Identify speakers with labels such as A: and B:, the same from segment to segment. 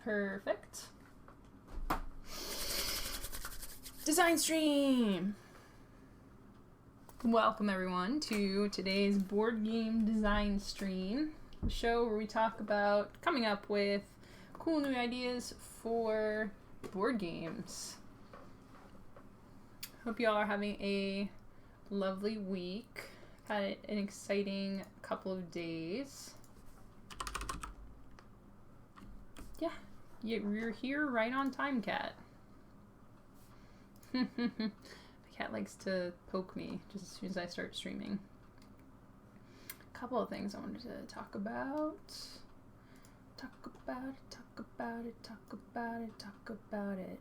A: Perfect. Design stream! Welcome everyone to today's board game design stream, the show where we talk about coming up with cool new ideas for board games. Hope you all are having a lovely week. Had an exciting couple of days. Yeah, you're here right on time, Cat. My cat likes to poke me just as soon as I start streaming. A couple of things I wanted to talk about. Talk about it.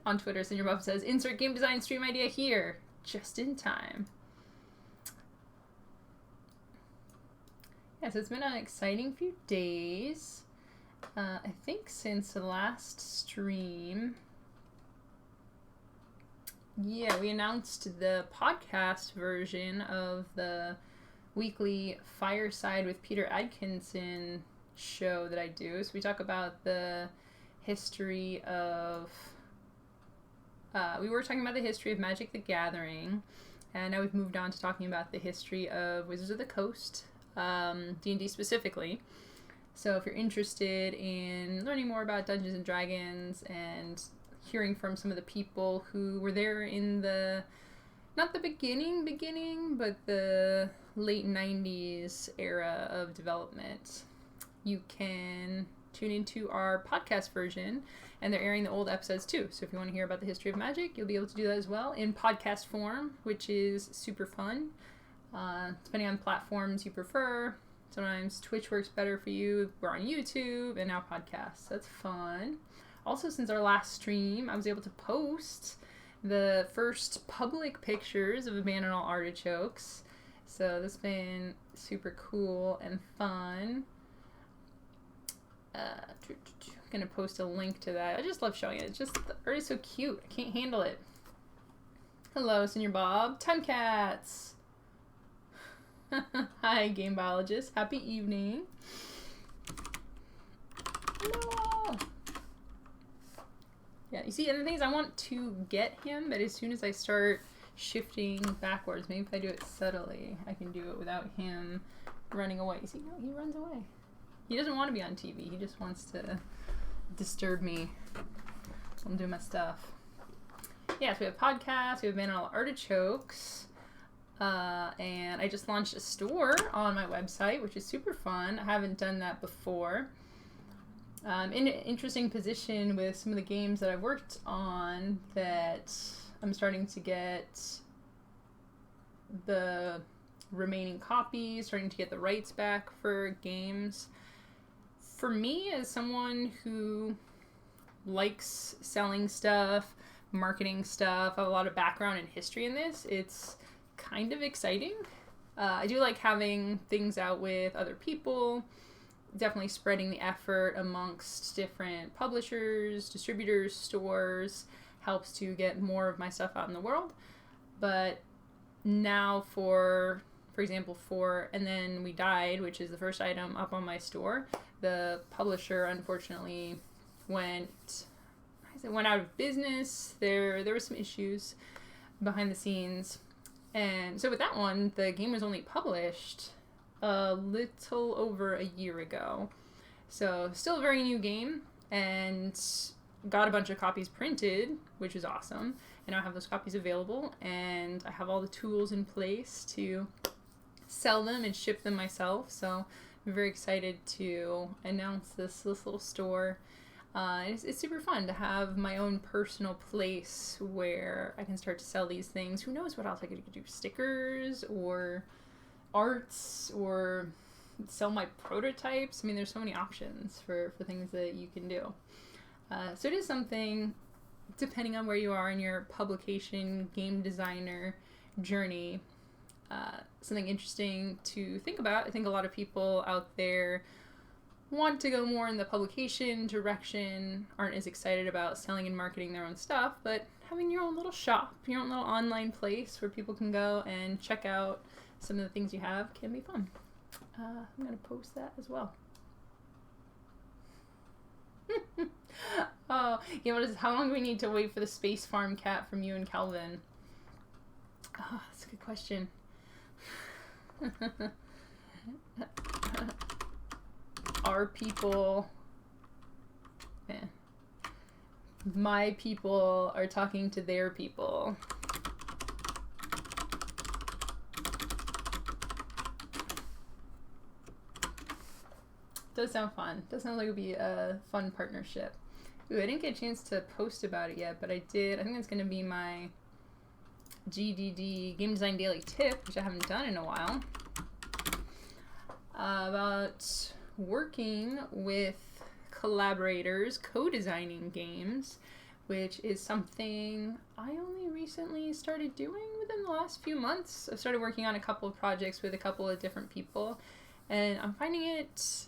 A: On Twitter, Senior Buff says, insert game design stream idea here. Just in time. Yes, it's been an exciting few days. I think since the last stream, we announced the podcast version of the weekly Fireside with Peter Adkinson show that I do. So we talk about the history of, we were talking about the history of Magic the Gathering, and now we've moved on to talking about the history of Wizards of the Coast, D&D specifically. So if you're interested in learning more about Dungeons and Dragons and hearing from some of the people who were there in the, not the beginning, but the late 90s era of development, you can tune into our podcast version, and they're airing the old episodes too. So if you want to hear about the history of Magic, you'll be able to do that as well in podcast form, which is super fun. Depending on platforms you prefer. Sometimes Twitch works better for you. We're on YouTube and now podcasts. That's fun. Also, since our last stream, I was able to post the first public pictures of abandoned all artichokes. So that's been super cool and fun. I'm gonna post a link to that. I just love showing it. It's just, the art is so cute. I can't handle it. Hello, Senior Bob. Time Cats. Hi, game biologist. Happy evening. No. Yeah, you see, and the thing is, I want to get him, but as soon as I start shifting backwards, maybe if I do it subtly, I can do it without him running away. You see, no, he runs away. He doesn't want to be on TV. He just wants to disturb me while I'm doing my stuff. Yeah, so we have podcasts, we have Abandoned All Artichokes. And I just launched a store on my website, which is super fun. I haven't done that before. I'm in an interesting position with some of the games that I've worked on that I'm starting to get the remaining copies, starting to get the rights back for games. For me, as someone who likes selling stuff, marketing stuff, I have a lot of background and history in this, it's kind of exciting. I do like having things out with other people, definitely spreading the effort amongst different publishers, distributors, stores, helps to get more of my stuff out in the world. But now for example, for And Then We Died, which is the first item up on my store, the publisher unfortunately went out of business. There were some issues behind the scenes. And so with that one, the game was only published a little over a year ago. So still a very new game, and got a bunch of copies printed, which is awesome. And now I have those copies available, and I have all the tools in place to sell them and ship them myself. So I'm very excited to announce this little store. It's super fun to have my own personal place where I can start to sell these things. Who knows what else I could do? Stickers or arts or sell my prototypes. I mean, there's so many options for things that you can do. So it is something, depending on where you are in your publication game designer journey, something interesting to think about. I think a lot of people out there want to go more in the publication direction, aren't as excited about selling and marketing their own stuff, but having your own little shop, your own little online place where people can go and check out some of the things you have can be fun. I'm going to post that as well. Oh, yeah, how long do we need to wait for the space farm cat from you and Calvin? Oh, that's a good question. Our people... My people are talking to their people. Does sound fun. Does sound like it would be a fun partnership. Ooh, I didn't get a chance to post about it yet, but I did. I think it's going to be my GDD Game Design Daily Tip, which I haven't done in a while, about working with collaborators, co-designing games, which is something I only recently started doing within the last few months. I've started working on a couple of projects with a couple of different people, and I'm finding it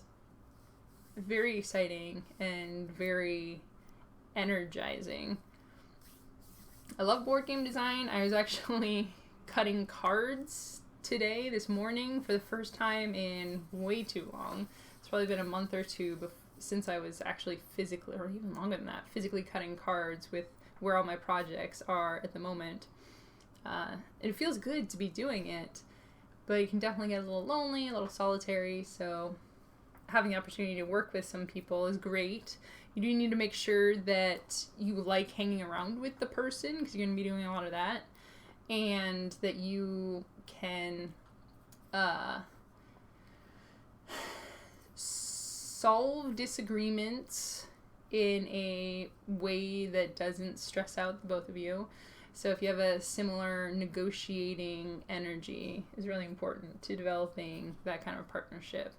A: very exciting and very energizing. I love board game design. I was actually cutting cards this morning, for the first time in way too long. It's probably been a month or two since I was actually physically, or even longer than that, physically cutting cards with where all my projects are at the moment. It feels good to be doing it, but you can definitely get a little lonely, a little solitary, so having the opportunity to work with some people is great. You do need to make sure that you like hanging around with the person, because you're going to be doing a lot of that, and that you can solve disagreements in a way that doesn't stress out the both of you. So if you have a similar negotiating energy, is really important to developing that kind of partnership.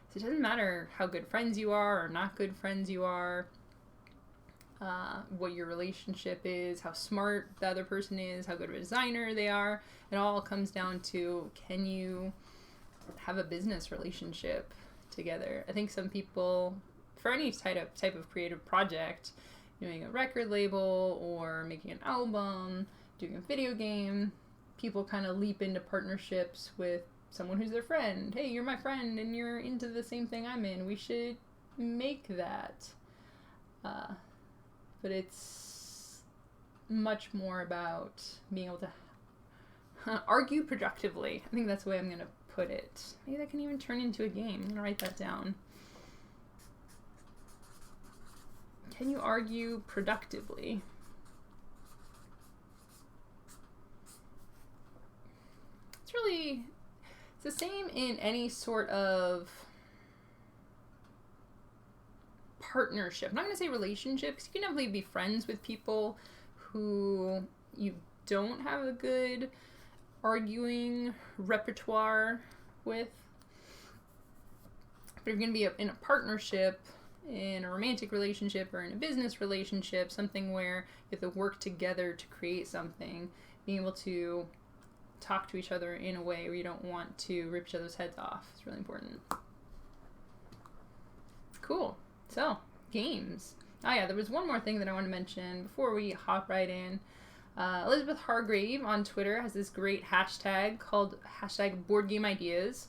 A: So it doesn't matter how good friends you are or not good friends you are, what your relationship is, how smart the other person is, how good of a designer they are. It all comes down to, can you have a business relationship together? I think some people, for any type of creative project, doing a record label or making an album, doing a video game, people kind of leap into partnerships with someone who's their friend. Hey, you're my friend and you're into the same thing I'm in. We should make that. But it's much more about being able to argue productively. I think that's the way I'm going to put it. Maybe that can even turn into a game. I'm going to write that down. Can you argue productively? It's the same in any sort of partnership. I'm not going to say relationship, because you can definitely be friends with people who you don't have a good arguing repertoire with. But if you're going to be in a partnership, in a romantic relationship or in a business relationship, something where you have to work together to create something, being able to talk to each other in a way where you don't want to rip each other's heads off is really important. Cool. So, games. Oh yeah, there was one more thing that I want to mention before we hop right in. Elizabeth Hargrave on Twitter has this great hashtag called #BoardGameIdeas.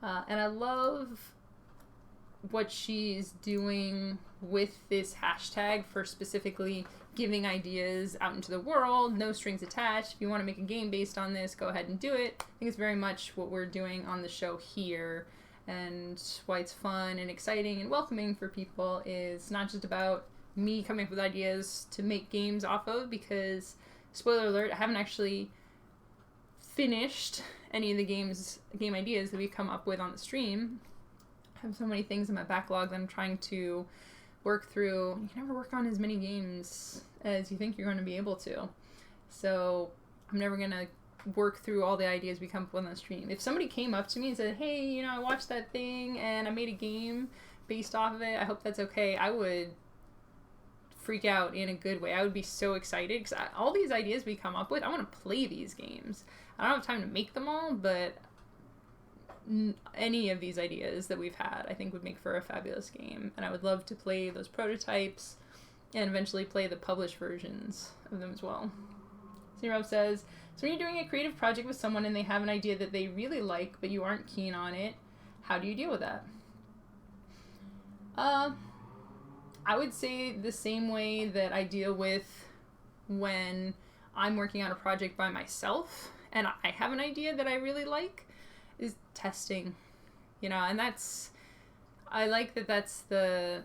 A: And I love what she's doing with this hashtag for specifically giving ideas out into the world, no strings attached. If you want to make a game based on this, go ahead and do it. I think it's very much what we're doing on the show here, and why it's fun and exciting and welcoming for people is not just about me coming up with ideas to make games off of, because, spoiler alert, I haven't actually finished any of the game ideas that we've come up with on the stream. I have so many things in my backlog that I'm trying to work through. You can never work on as many games as you think you're going to be able to. So I'm never going to work through all the ideas we come up with on the stream. If somebody came up to me and said, hey, I watched that thing and I made a game based off of it, I hope that's okay, I would freak out in a good way. I would be so excited, because all these ideas we come up with, I want to play these games. I don't have time to make them all, but any of these ideas that we've had, I think, would make for a fabulous game. And I would love to play those prototypes and eventually play the published versions of them as well. Zero says, so when you're doing a creative project with someone and they have an idea that they really like, but you aren't keen on it, how do you deal with that? I I would say the same way that I deal with when I'm working on a project by myself and I have an idea that I really like is testing, and I like that that's the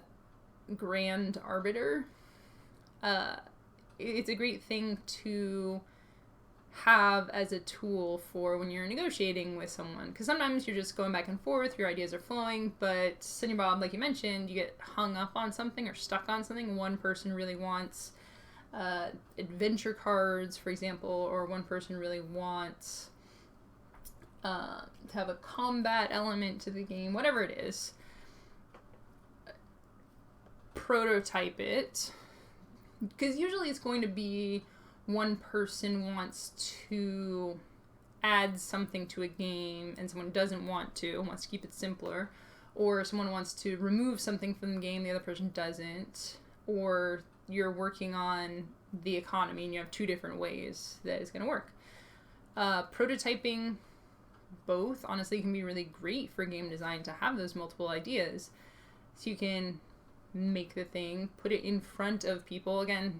A: grand arbiter. It's a great thing to have as a tool for when you're negotiating with someone, because sometimes you're just going back and forth, your ideas are flowing, but Cindy Bob, like you mentioned, you get hung up on something or stuck on something. One person really wants adventure cards, for example, or one person really wants to have a combat element to the game, whatever it is. Prototype it, because usually it's going to be one person wants to add something to a game and someone doesn't want to, wants to keep it simpler, or someone wants to remove something from the game, the other person doesn't, or you're working on the economy and you have two different ways that it's going to work. Prototyping both, honestly, can be really great for game design to have those multiple ideas. So you can make the thing, put it in front of people. Again,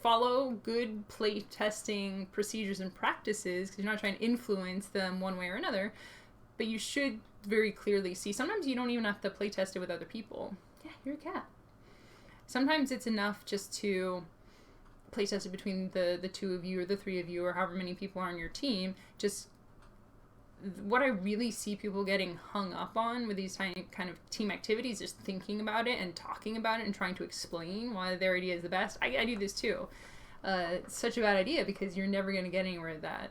A: follow good play testing procedures and practices, because you're not trying to influence them one way or another, but you should very clearly see. Sometimes you don't even have to play test it with other people. Yeah, you're a cat. Sometimes it's enough just to play test it between the two of you or the three of you or however many people are on your team. Just what I really see people getting hung up on with these kind of team activities is thinking about it and talking about it and trying to explain why their idea is the best. I do this too. It's such a bad idea because you're never going to get anywhere with that.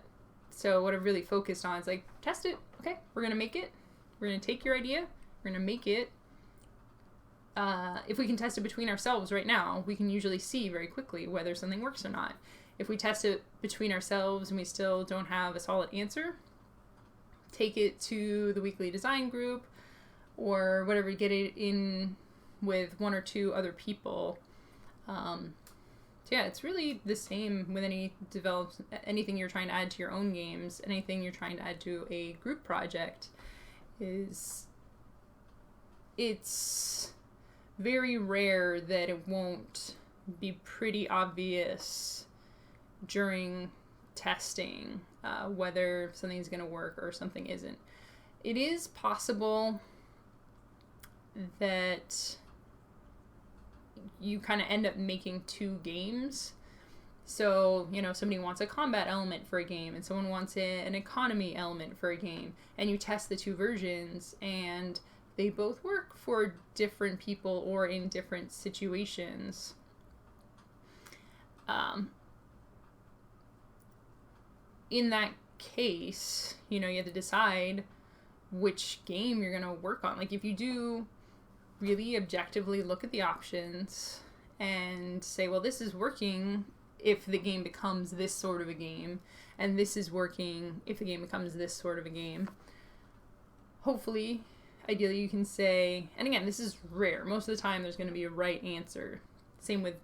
A: So what I've really focused on is like, test it. Okay, we're going to make it. We're going to take your idea. We're going to make it. If we can test it between ourselves right now, we can usually see very quickly whether something works or not. If we test it between ourselves and we still don't have a solid answer, take it to the weekly design group or whatever, get it in with one or two other people. So yeah, it's really the same with anything you're trying to add to your own games, anything you're trying to add to a group project. It's very rare that it won't be pretty obvious during testing whether something's going to work or something isn't. It is possible that you kind of end up making two games. So, somebody wants a combat element for a game and someone wants an economy element for a game, and you test the two versions and they both work for different people or in different situations. In that case, you have to decide which game you're going to work on. Like, if you do really objectively look at the options and say, well, this is working if the game becomes this sort of a game, and this is working if the game becomes this sort of a game. Hopefully, ideally, you can say, and again, this is rare. Most of the time, there's going to be a right answer. Same with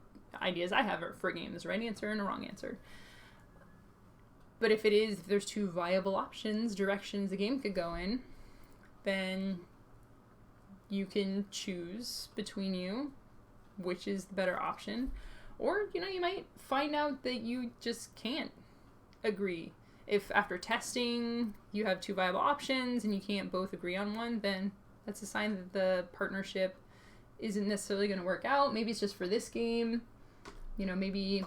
A: ideas I have for a game. There's a right answer and a wrong answer. But if there's two viable options, directions the game could go in, then you can choose between you which is the better option. Or, you might find out that you just can't agree. If after testing you have two viable options and you can't both agree on one, then that's a sign that the partnership isn't necessarily going to work out. Maybe it's just for this game. Maybe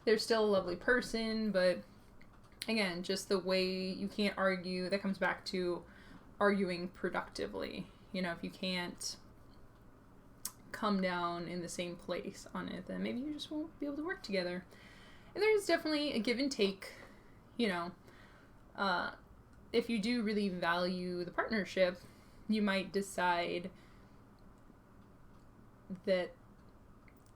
A: they're still a lovely person, but again, just the way you can't argue, that comes back to arguing productively. If you can't come down in the same place on it, then maybe you just won't be able to work together. And there's definitely a give and take. If you do really value the partnership, you might decide that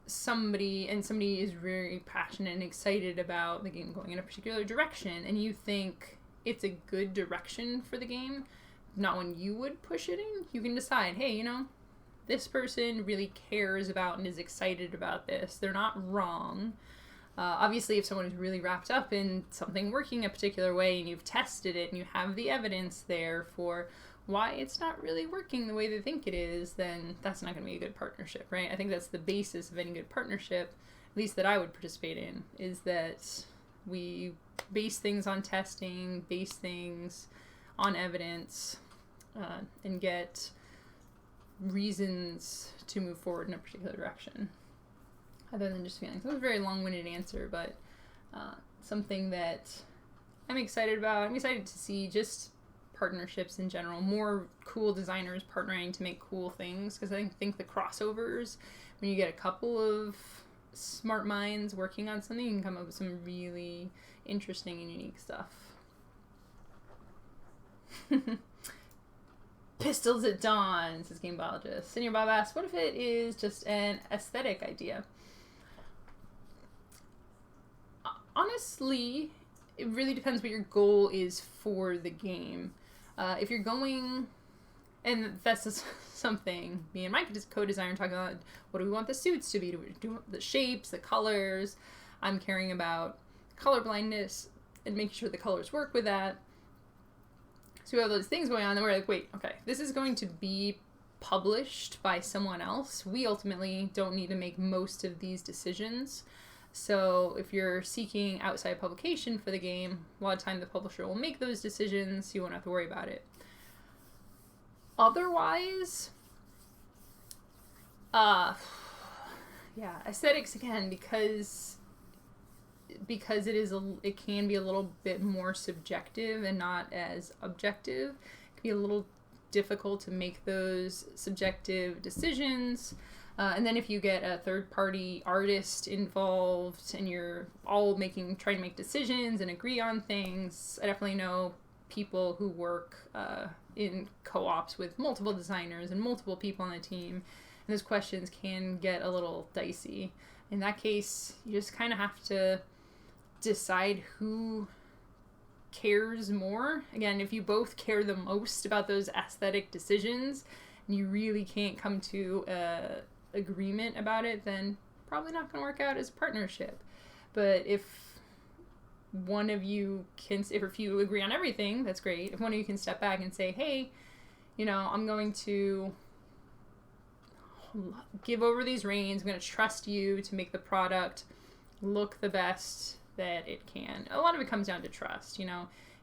A: somebody is very passionate and excited about the game going in a particular direction, and you think it's a good direction for the game, not when you would push it in. You can decide, hey, this person really cares about and is excited about this. They're not wrong. Obviously, if someone is really wrapped up in something working a particular way and you've tested it and you have the evidence there for why it's not really working the way they think it is, then that's not going to be a good partnership, right? I think that's the basis of any good partnership, at least that I would participate in, is that we base things on testing, base things on evidence, and get reasons to move forward in a particular direction, other than just feelings. That was a very long-winded answer, but something that I'm excited about. I'm excited to see just partnerships in general, more cool designers partnering to make cool things, because I think the crossovers, when you get a couple of smart minds working on something, you can come up with some really interesting and unique stuff. Pistols at Dawn, says Game Biologist. Senior Bob asks, what if it is just an aesthetic idea? Honestly, it really depends what your goal is for the game. If you're going, and that's just something me and Mike, co-designer, talking about, what do we want the suits to be? Do we do the shapes, the colors? I'm caring about color blindness and making sure the colors work with that. So we have those things going on, and we're like, wait, okay, this is going to be published by someone else. We ultimately don't need to make most of these decisions. So if you're seeking outside publication for the game, a lot of time the publisher will make those decisions, so you won't have to worry about it. Otherwise, aesthetics again, because it can be a little bit more subjective and not as objective. It can be a little difficult to make those subjective decisions. And then if you get a third-party artist involved and you're all trying to make decisions and agree on things, I definitely know people who work in co-ops with multiple designers and multiple people on the team, and those questions can get a little dicey. In that case, you just kind of have to decide who cares more. Again, if you both care the most about those aesthetic decisions, and you really can't come to agreement about it, then probably not going to work out as a partnership. But if if you agree on everything, that's great. If one of you can step back and say, hey, I'm going to give over these reins, I'm going to trust you to make the product look the best that it can. A lot of it comes down to trust.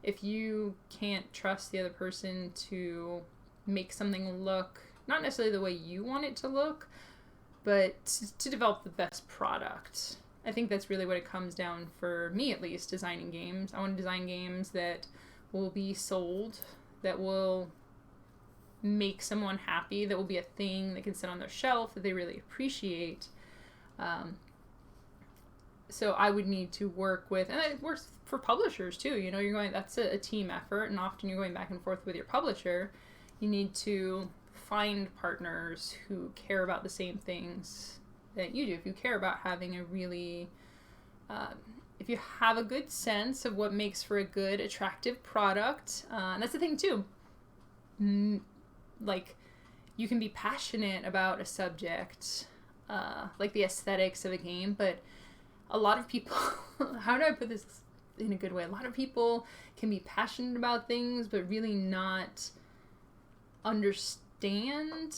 A: If you can't trust the other person to make something look not necessarily the way you want it to look, but to develop the best product. I think that's really what it comes down, for me at least, designing games. I want to design games that will be sold, that will make someone happy, that will be a thing that can sit on their shelf that they really appreciate. So I would need to work with, and it works for publishers too, that's a team effort, and often you're going back and forth with your publisher. You need to find partners who care about the same things that you do. If you care about having if you have a good sense of what makes for a good, attractive product, and that's the thing too, like, you can be passionate about a subject, like the aesthetics of a game, but a lot of people, how do I put this in a good way? A lot of people can be passionate about things, but really not understand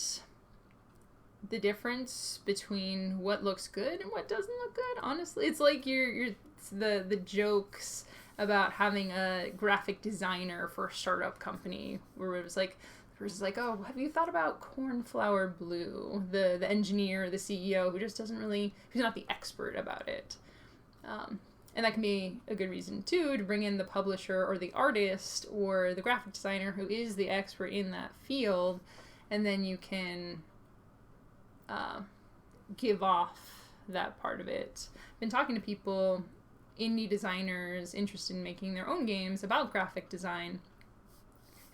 A: the difference between what looks good and what doesn't look good. Honestly, it's like the jokes about having a graphic designer for a startup company, where it was like, the person's like, oh, have you thought about cornflower blue? The engineer, the CEO, who just who's not the expert about it. And that can be a good reason too, to bring in the publisher or the artist or the graphic designer who is the expert in that field, and then you can give off that part of it. I've been talking to people, indie designers interested in making their own games, about graphic design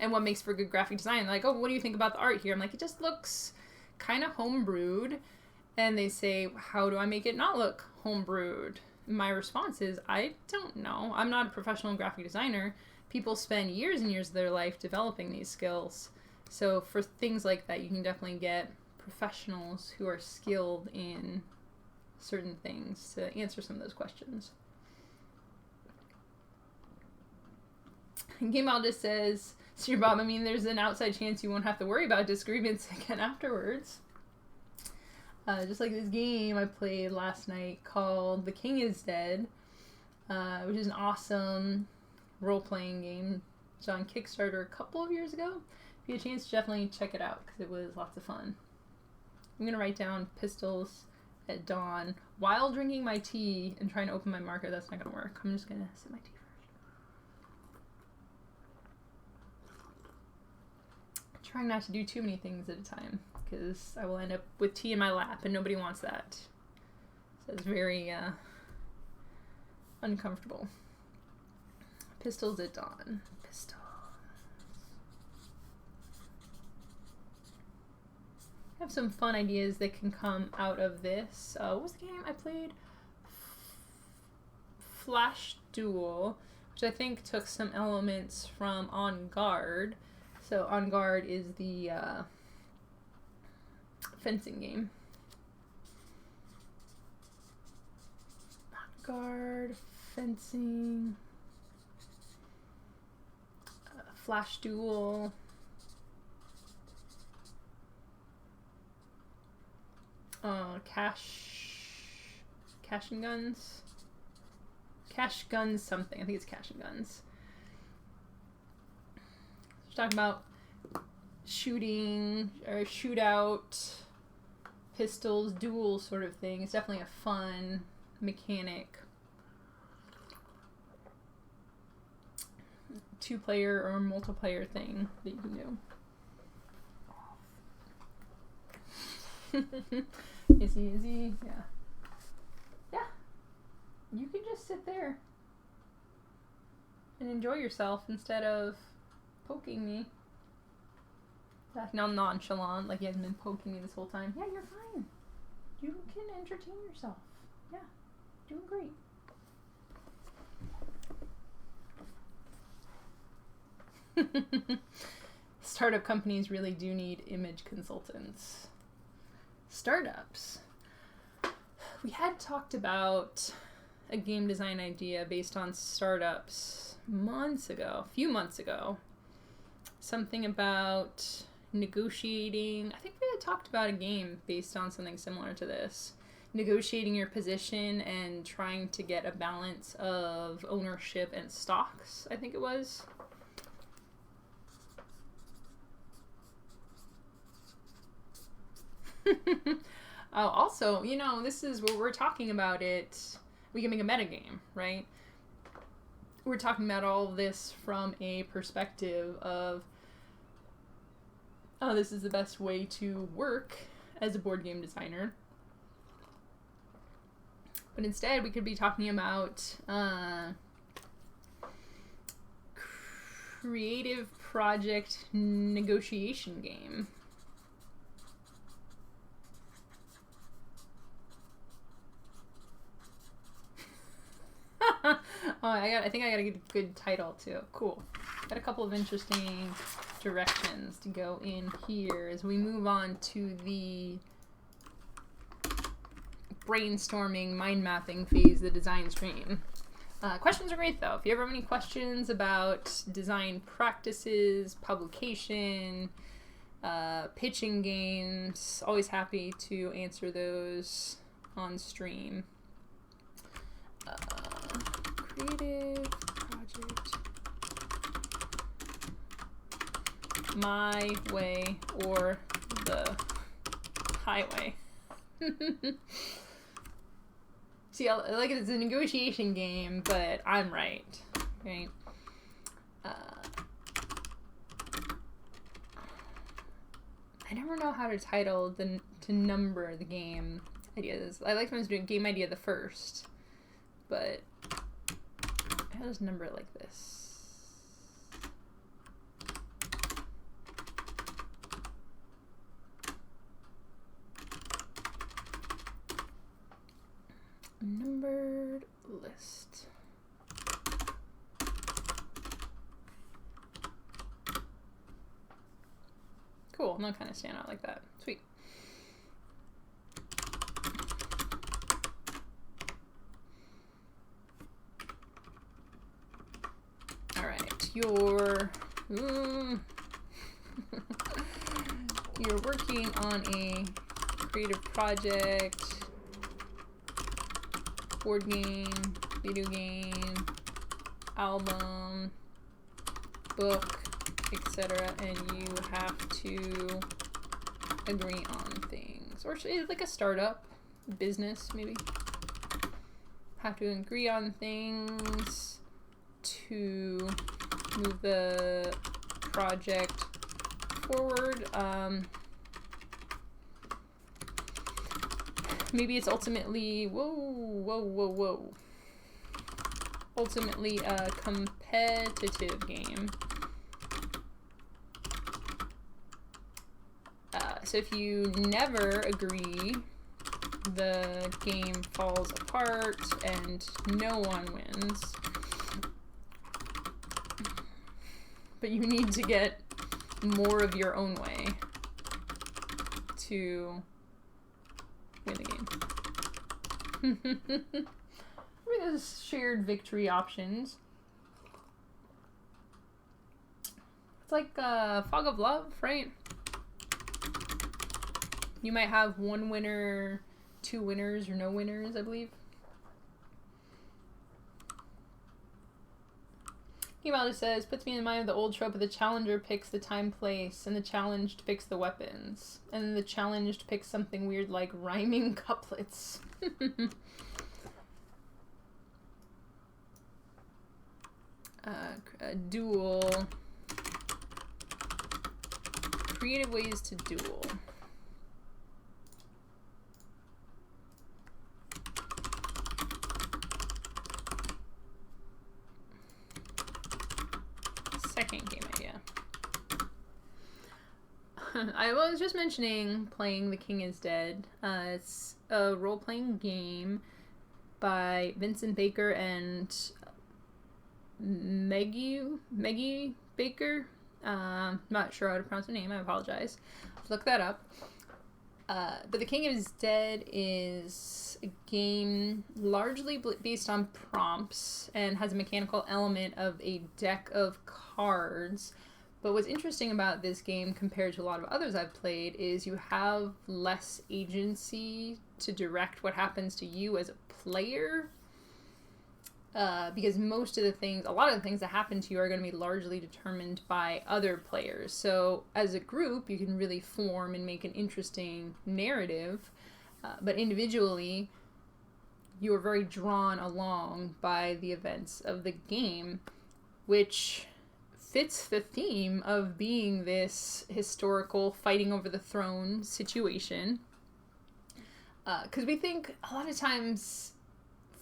A: and what makes for good graphic design. They're like, oh, what do you think about the art here? I'm like, it just looks kind of homebrewed. And they say, how do I make it not look homebrewed? My response is, I don't know. I'm not a professional graphic designer. People spend years and years of their life developing these skills. So for things like that, you can definitely get professionals who are skilled in certain things to answer some of those questions. Game Biologist says, your Bob, I mean, there's an outside chance you won't have to worry about disagreements again afterwards. Just like this game I played last night called The King is Dead, which is an awesome role-playing game. It's on Kickstarter a couple of years ago. If you get a chance, definitely check it out because it was lots of fun. I'm going to write down pistols at dawn while drinking my tea and trying to open my marker. That's not going to work. I'm just going to sip my tea first. Trying not to do too many things at a time because I will end up with tea in my lap and nobody wants that. So it's very uncomfortable. Pistols at dawn. Pistols. I have some fun ideas that can come out of this. What was the game I played? Flash Duel, which I think took some elements from On Guard. So On Guard is the fencing game. On Guard, fencing, Flash Duel. Cash and Guns. Cash Guns something. I think it's Cash and Guns. We're talking about shooting or shootout, pistols, duel sort of thing. It's definitely a fun mechanic. 2-player or multiplayer thing that you can do. Easy, yeah. Yeah. You can just sit there and enjoy yourself instead of poking me. Now nonchalant, like you haven't been poking me this whole time. Yeah, you're fine. You can entertain yourself. Yeah, doing great. Startup companies really do need image consultants. Startups. We had talked about a game design idea based on startups a few months ago. Something about negotiating. I think we had talked about a game based on something similar to this. Negotiating your position and trying to get a balance of ownership and stocks, I think it was. Also, this is where we're talking about it. We can make a metagame, right? We're talking about all of this from a perspective of, this is the best way to work as a board game designer. But instead, we could be talking about creative project negotiation game. I think I gotta get a good title too. Cool. Got a couple of interesting directions to go in here as we move on to the brainstorming, mind mapping phase of the design stream. Questions are great though. If you ever have any questions about design practices, publication, pitching games, always happy to answer those on stream. Creative project, my way or the highway. See, like it's a negotiation game, but I'm right, right? I never know how to title to number the game ideas. I like when I was doing game idea the first, but I'll just number it like this. Numbered list. Cool, and they'll kind of stand out like that. Sweet. All right, your Ooh. You're working on a creative project, board game, video game, album, book, etc., and you have to agree on things. Or it's like a startup business, maybe. Have to agree on things to move the project forward. Maybe it's ultimately ultimately a competitive game. So if you never agree, the game falls apart and no one wins. But you need to get more of your own way to win the game. There's shared victory options. It's like Fog of Love, right? You might have one winner, two winners, or no winners, I believe. Email says, puts me in mind of the old trope of the challenger picks the time, place, and the challenged picks the weapons. And then the challenged picks something weird like rhyming couplets. A duel. Creative ways to duel. Second game idea. I was just mentioning playing The King is Dead. It's a role-playing game by Vincent Baker and Maggie Baker. Not sure how to pronounce her name. I apologize. Look that up. But The King is Dead is a game largely based on prompts and has a mechanical element of a deck of cards. But what's interesting about this game compared to a lot of others I've played is you have less agency to direct what happens to you as a player. Because a lot of the things that happen to you are going to be largely determined by other players. So as a group, you can really form and make an interesting narrative, but individually, you are very drawn along by the events of the game, which fits the theme of being this historical fighting over the throne situation. Because we think a lot of times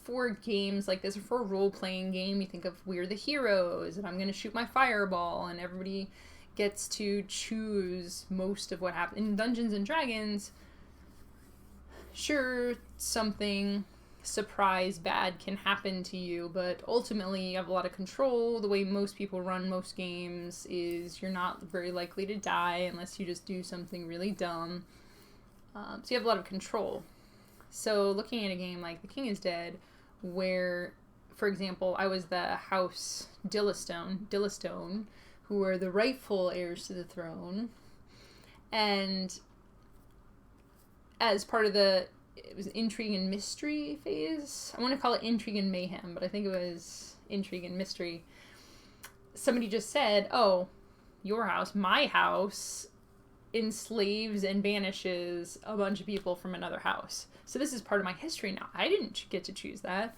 A: for games like this, or for a role-playing game, you think of we're the heroes and I'm going to shoot my fireball and everybody gets to choose most of what happens. In Dungeons and Dragons, sure, something surprise bad can happen to you, but ultimately you have a lot of control. The way most people run most games is you're not very likely to die unless you just do something really dumb. So you have a lot of control. So looking at a game like The King is Dead, where, for example, I was the House Dillastone, who were the rightful heirs to the throne, and as part of it was intrigue and mystery phase. I want to call it intrigue and mayhem, but I think it was intrigue and mystery. Somebody just said, oh, your house, my house, enslaves and banishes a bunch of people from another house. So this is part of my history now. I didn't get to choose that,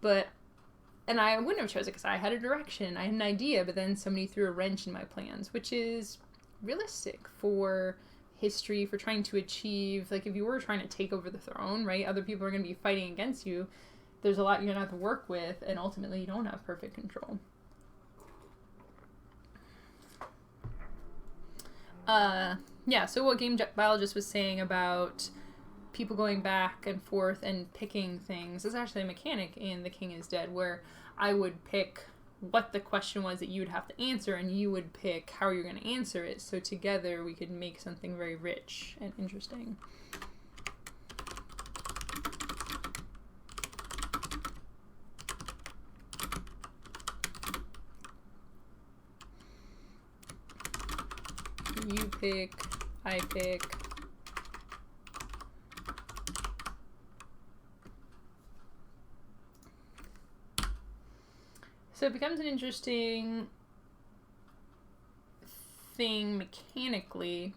A: and I wouldn't have chosen it because I had a direction, I had an idea, but then somebody threw a wrench in my plans, which is realistic for history, for trying to achieve, like if you were trying to take over the throne, right, other people are going to be fighting against you. There's a lot you're going to have to work with, and ultimately you don't have perfect control. Yeah, so what Game Biologist was saying about people going back and forth and picking things is actually a mechanic in The King is Dead, where I would pick what the question was that you would have to answer, and you would pick how you're going to answer it, so together we could make something very rich and interesting. You pick, I pick. So it becomes an interesting thing mechanically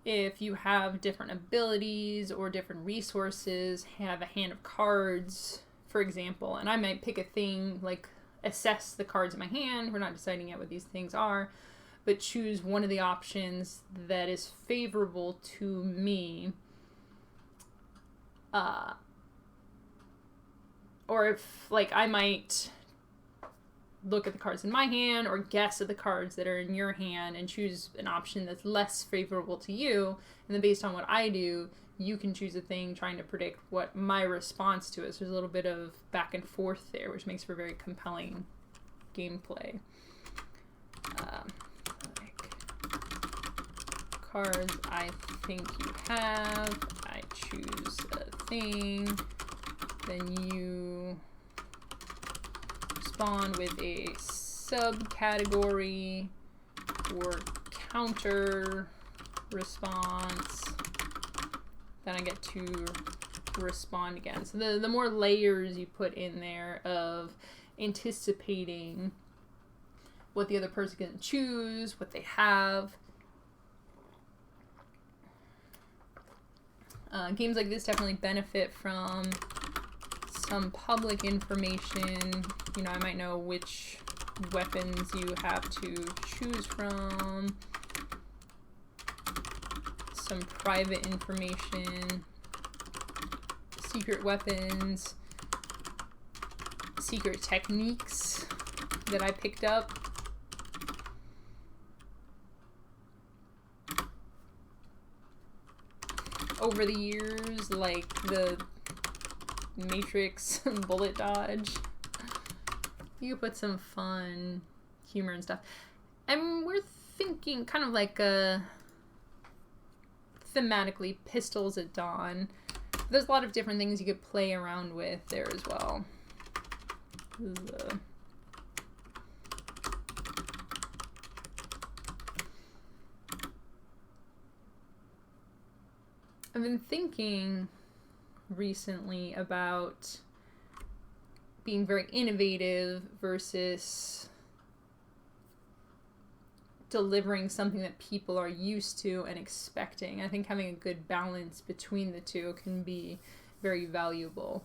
A: if you have different abilities or different resources, have a hand of cards, for example, and I might pick a thing like assess the cards in my hand. We're not deciding yet what these things are, but choose one of the options that is favorable to me. Or if, like, I might look at the cards in my hand or guess at the cards that are in your hand and choose an option that's less favorable to you, and then based on what I do, you can choose a thing trying to predict what my response to it. So there's a little bit of back and forth there, which makes for very compelling gameplay. Cards I think you have, I choose a thing, then you respond with a subcategory or counter response. Then I get to respond again. So the more layers you put in there of anticipating what the other person can choose, what they have. Games like this definitely benefit from some public information. You know, I might know which weapons you have to choose from, some private information, secret weapons, secret techniques that I picked up. Over the years, like the Matrix bullet dodge. You put some fun humor and stuff. And we're thinking kind of like thematically Pistols at Dawn. There's a lot of different things you could play around with there as well. This is I've been thinking recently about being very innovative versus delivering something that people are used to and expecting. I think having a good balance between the two can be very valuable.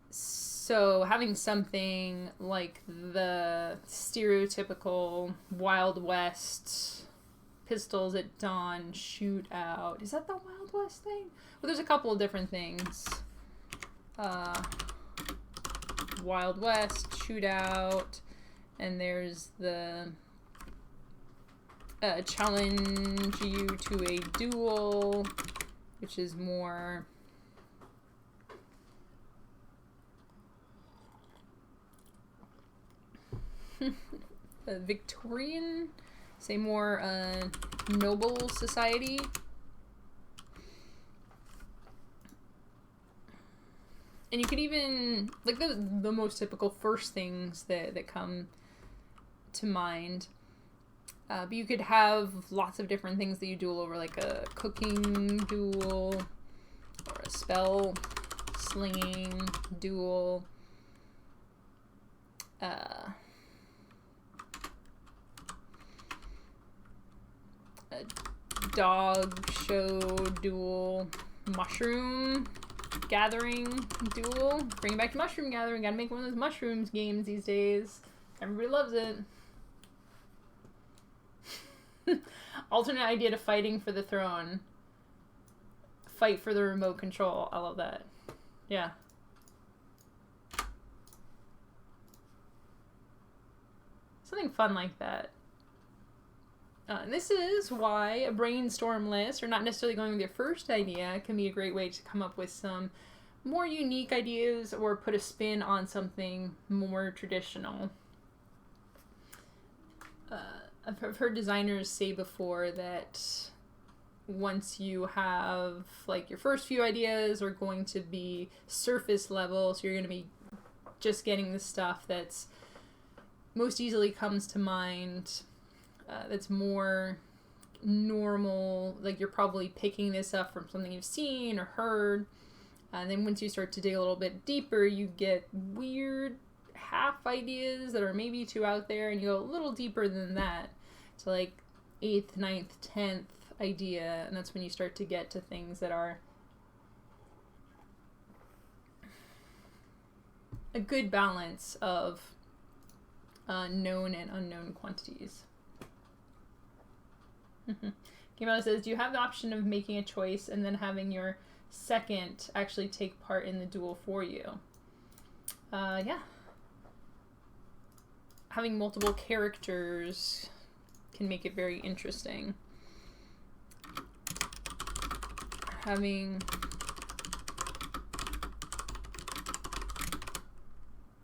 A: So having something like the stereotypical Wild West Pistols at Dawn shootout. Is that the Wild West thing? Well, there's a couple of different things. Wild West shootout, and there's the challenge you to a duel, which is more Victorian, say more noble society. And you could even, like, the most typical first things that come to mind. But you could have lots of different things that you duel over, like a cooking duel, or a spell slinging duel. A dog show duel, mushroom gathering duel. Bring it back to mushroom gathering. Gotta make one of those mushrooms games these days. Everybody loves it. Alternate idea to fighting for the throne. Fight for the remote control. I love that. Yeah. Something fun like that. And this is why a brainstorm list, or not necessarily going with your first idea, can be a great way to come up with some more unique ideas or put a spin on something more traditional. I've heard designers say before that once you have, like, your first few ideas are going to be surface level, so you're going to be just getting the stuff that's most easily comes to mind. that's more normal. Like, you're probably picking this up from something you've seen or heard. And then once you start to dig a little bit deeper, you get weird half ideas that are maybe too out there, and you go a little deeper than that to like 8th, 9th, 10th idea, and that's when you start to get to things that are a good balance of known and unknown quantities. Kimona says, do you have the option of making a choice and then having your second actually take part in the duel for you? Yeah. Having multiple characters can make it very interesting.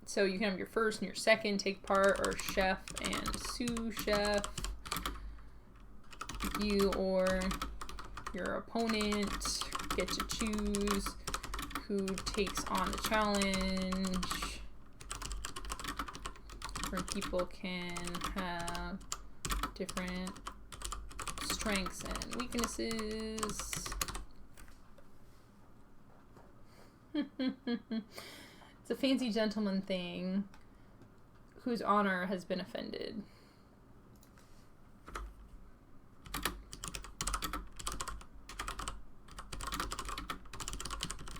A: So you can have your first and your second take part, or chef and sous chef. You or your opponent get to choose who takes on the challenge. Different people can have different strengths and weaknesses. It's a fancy gentleman thing whose honor has been offended.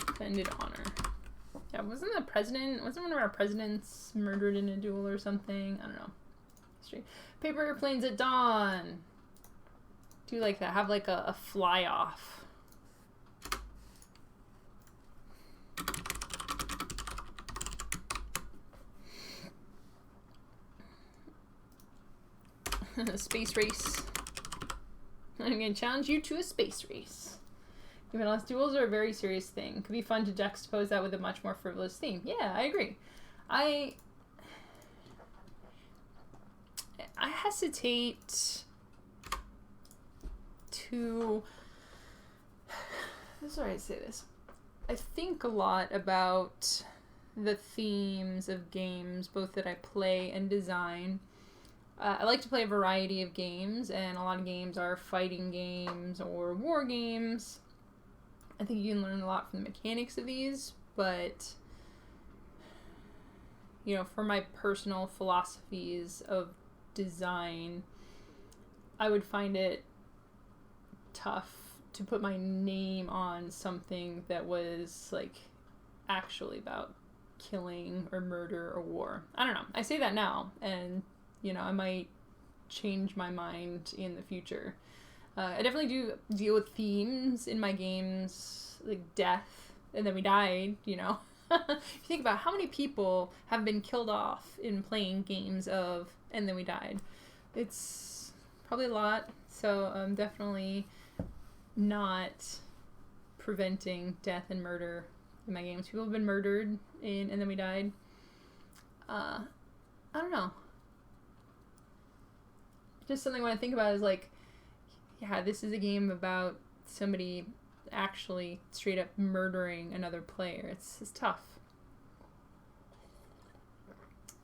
A: Offended honor. Yeah, wasn't one of our presidents murdered in a duel or something? I don't know. History. Paper airplanes at dawn. Do like that. Have like a fly off. A space race. I'm going to challenge you to a space race. Even less, duels are a very serious thing. Could be fun to juxtapose that with a much more frivolous theme. Yeah, I agree. I hesitate to... This is why I say this. I think a lot about the themes of games, both that I play and design. I like to play a variety of games, and a lot of games are fighting games or war games. I think you can learn a lot from the mechanics of these, but, you know, for my personal philosophies of design, I would find it tough to put my name on something that was, like, actually about killing or murder or war. I don't know. I say that now, and... you know, I might change my mind in the future. I definitely do deal with themes in my games, like death, and then we died, you know. If you think about how many people have been killed off in playing games of, and then we died. It's probably a lot, so I'm definitely not preventing death and murder in my games. People have been murdered in, and then we died. I don't know. Just something when I think about it is like, yeah, this is a game about somebody actually straight up murdering another player. It's tough.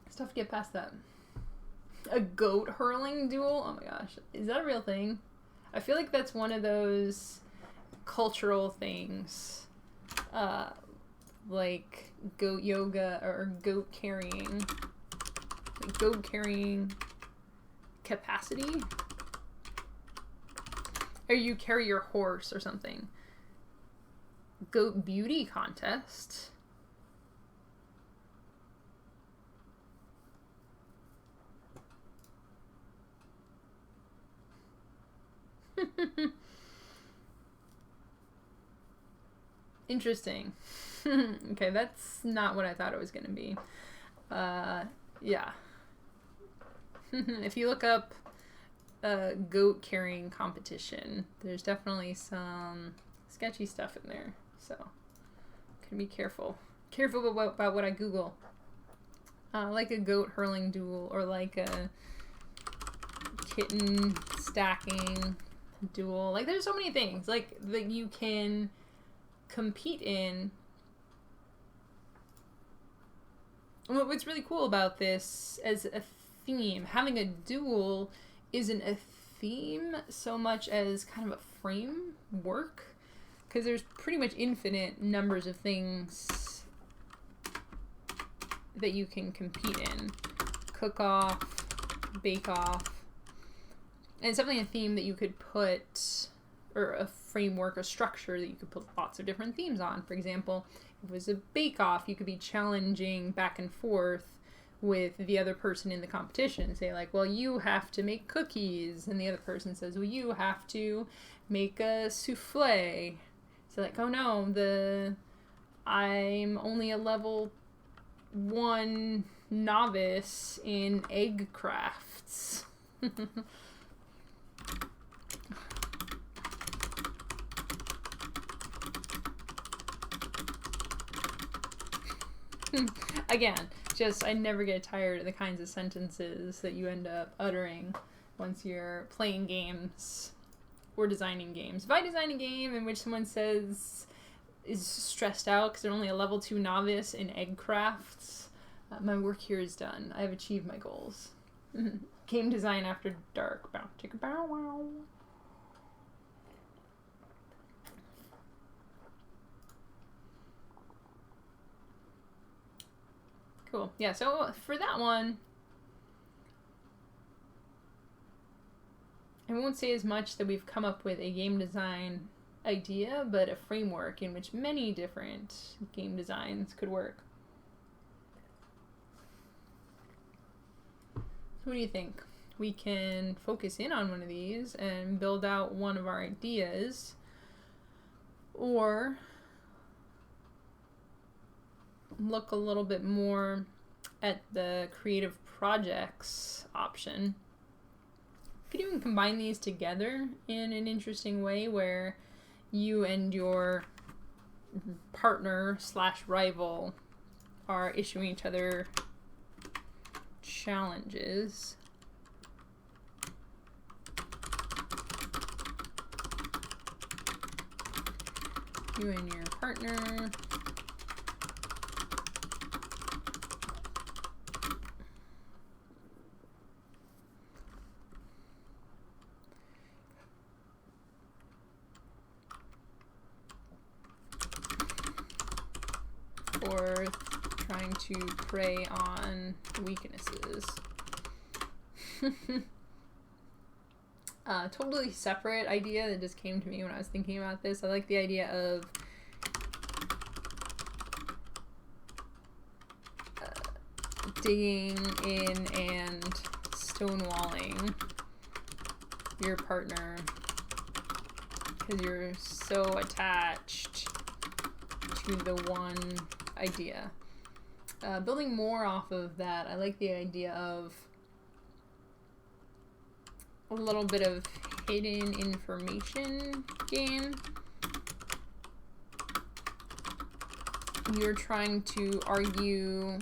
A: It's tough to get past that. A goat hurling duel? Oh my gosh. Is that a real thing? I feel like that's one of those cultural things. Like goat yoga or goat carrying. Like goat carrying capacity, or you carry your horse or something. Goat beauty contest. Interesting. Okay, that's not what I thought it was going to be. Yeah. If you look up goat carrying competition, there's definitely some sketchy stuff in there. So, can be careful. Careful about what I Google. Like a goat hurling duel, or like a kitten stacking duel. Like, there's so many things like that you can compete in. And what's really cool about this as a theme, having a duel isn't a theme so much as kind of a framework, because there's pretty much infinite numbers of things that you can compete in. Cook off, bake off. And it's definitely a theme that you could put, or a framework, a structure that you could put lots of different themes on. For example, if it was a bake off, you could be challenging back and forth with the other person in the competition. Say like, well, you have to make cookies, and the other person says, well, you have to make a souffle. So like, oh no, I'm only a level 1 novice in egg crafts. Again, just I never get tired of the kinds of sentences that you end up uttering once you're playing games or designing games. If I design a game in which someone is stressed out because they're only a level 2 novice in egg crafts, my work here is done. I have achieved my goals. Game design after dark. Bow, chicka, bow, wow. Cool. Yeah, so for that one, I won't say as much that we've come up with a game design idea, but a framework in which many different game designs could work. What do you think? We can focus in on one of these and build out one of our ideas, or look a little bit more at the creative projects option. You could even combine these together in an interesting way where you and your partner / rival are issuing each other challenges. You and your partner or trying to prey on weaknesses. Totally separate idea that just came to me when I was thinking about this. I like the idea of digging in and stonewalling your partner because you're so attached to the one idea. Building more off of that, I like the idea of a little bit of hidden information game. You're trying to argue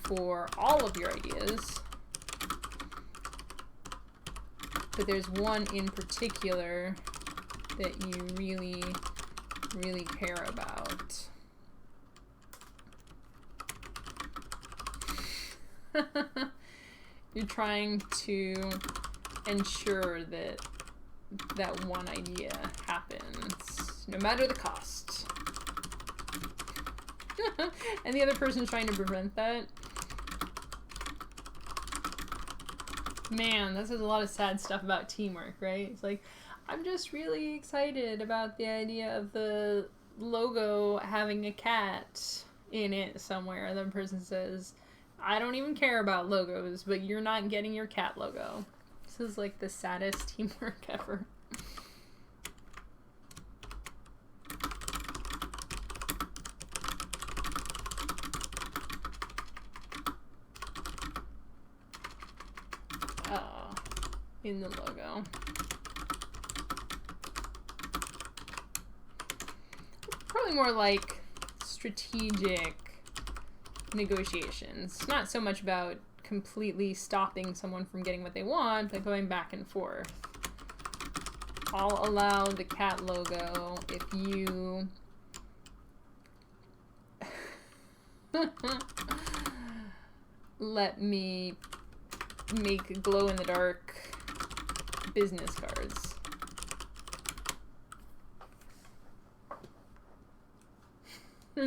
A: for all of your ideas, but there's one in particular that you really, really care about. You're trying to ensure that that one idea happens, no matter the cost. And the other person's trying to prevent that. Man, this is a lot of sad stuff about teamwork, right? It's like, I'm just really excited about the idea of the logo having a cat in it somewhere. The other person says, I don't even care about logos, but you're not getting your cat logo. This is like the saddest teamwork ever. Oh, in the logo. Probably more like strategic negotiations. Not so much about completely stopping someone from getting what they want, but going back and forth. I'll allow the cat logo if you let me make glow-in-the-dark business cards.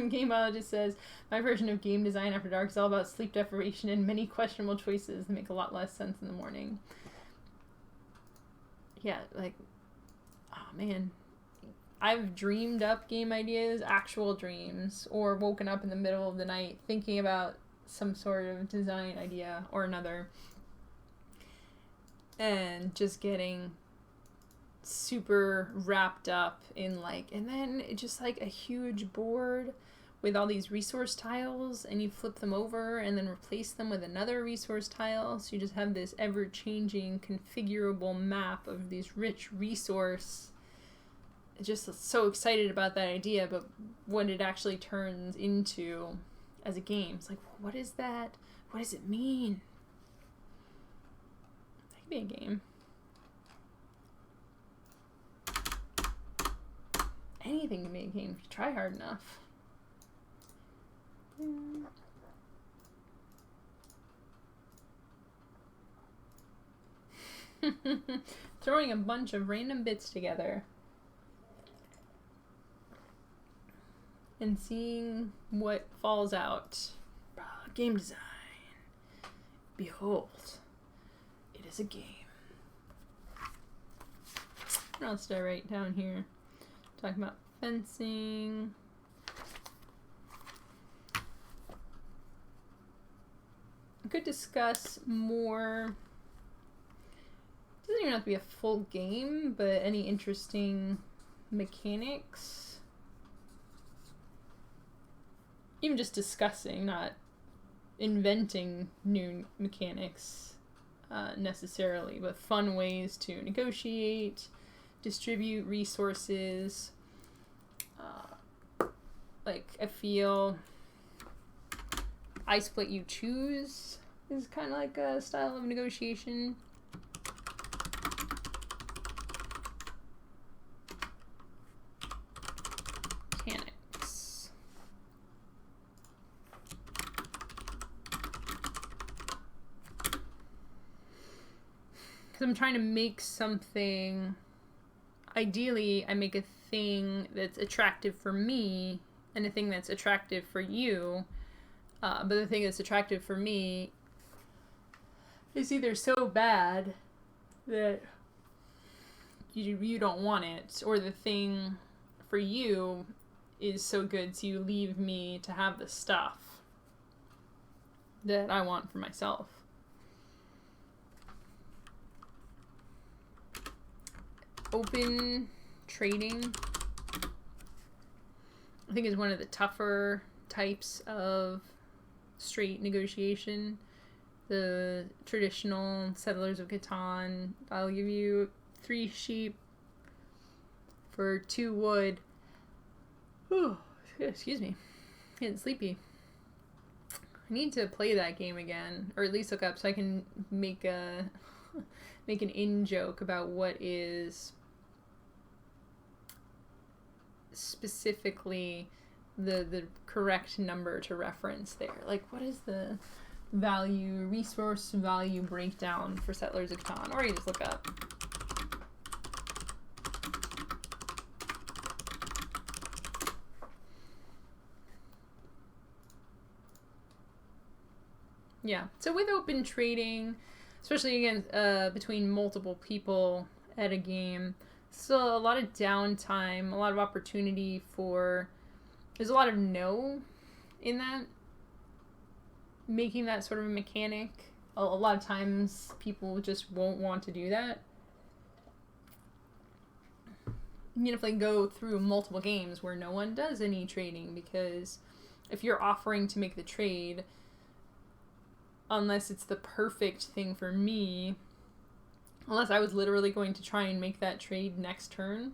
A: Game biologist says, my version of game design after dark is all about sleep deprivation and many questionable choices that make a lot less sense in the morning. Yeah, like, oh man. I've dreamed up game ideas, actual dreams, or woken up in the middle of the night thinking about some sort of design idea or another. And just getting super wrapped up in like, and then just like a huge board with all these resource tiles, and you flip them over and then replace them with another resource tile, so you just have this ever-changing configurable map of these rich resource. Just so excited about that idea, but what it actually turns into as a game, it's like, what is that? What does it mean? That could be a game. Anything can be a game if you try hard enough. Throwing a bunch of random bits together and seeing what falls out. Game design. Behold, it is a game. What else did I write down here? Talking about fencing. I could discuss more. It doesn't even have to be a full game, but any interesting mechanics. Even just discussing, not inventing new mechanics necessarily, but fun ways to negotiate, distribute resources. Like, I feel I split you choose is kind of like a style of negotiation. Mechanics. Because I'm trying to make something. Ideally, I make a thing that's attractive for me and a thing that's attractive for you. But the thing that's attractive for me is either so bad that you don't want it, or the thing for you is so good so you leave me to have the stuff that I want for myself. Open trading, I think, is one of the tougher types of straight negotiation. The traditional Settlers of Catan, I'll give you 3 sheep for 2 wood. Whew, excuse me, getting sleepy. I need to play that game again, or at least look up so I can make an in-joke about what is specifically the correct number to reference there. Like, what is the resource value breakdown for Settlers of Catan? Or you just look up. Yeah, so with open trading, especially again between multiple people at a game, still a lot of downtime, a lot of opportunity for. There's a lot of no in that, making that sort of a mechanic. A lot of times people just won't want to do that. You know, if they go through multiple games where no one does any trading, because if you're offering to make the trade, unless it's the perfect thing for me, unless I was literally going to try and make that trade next turn,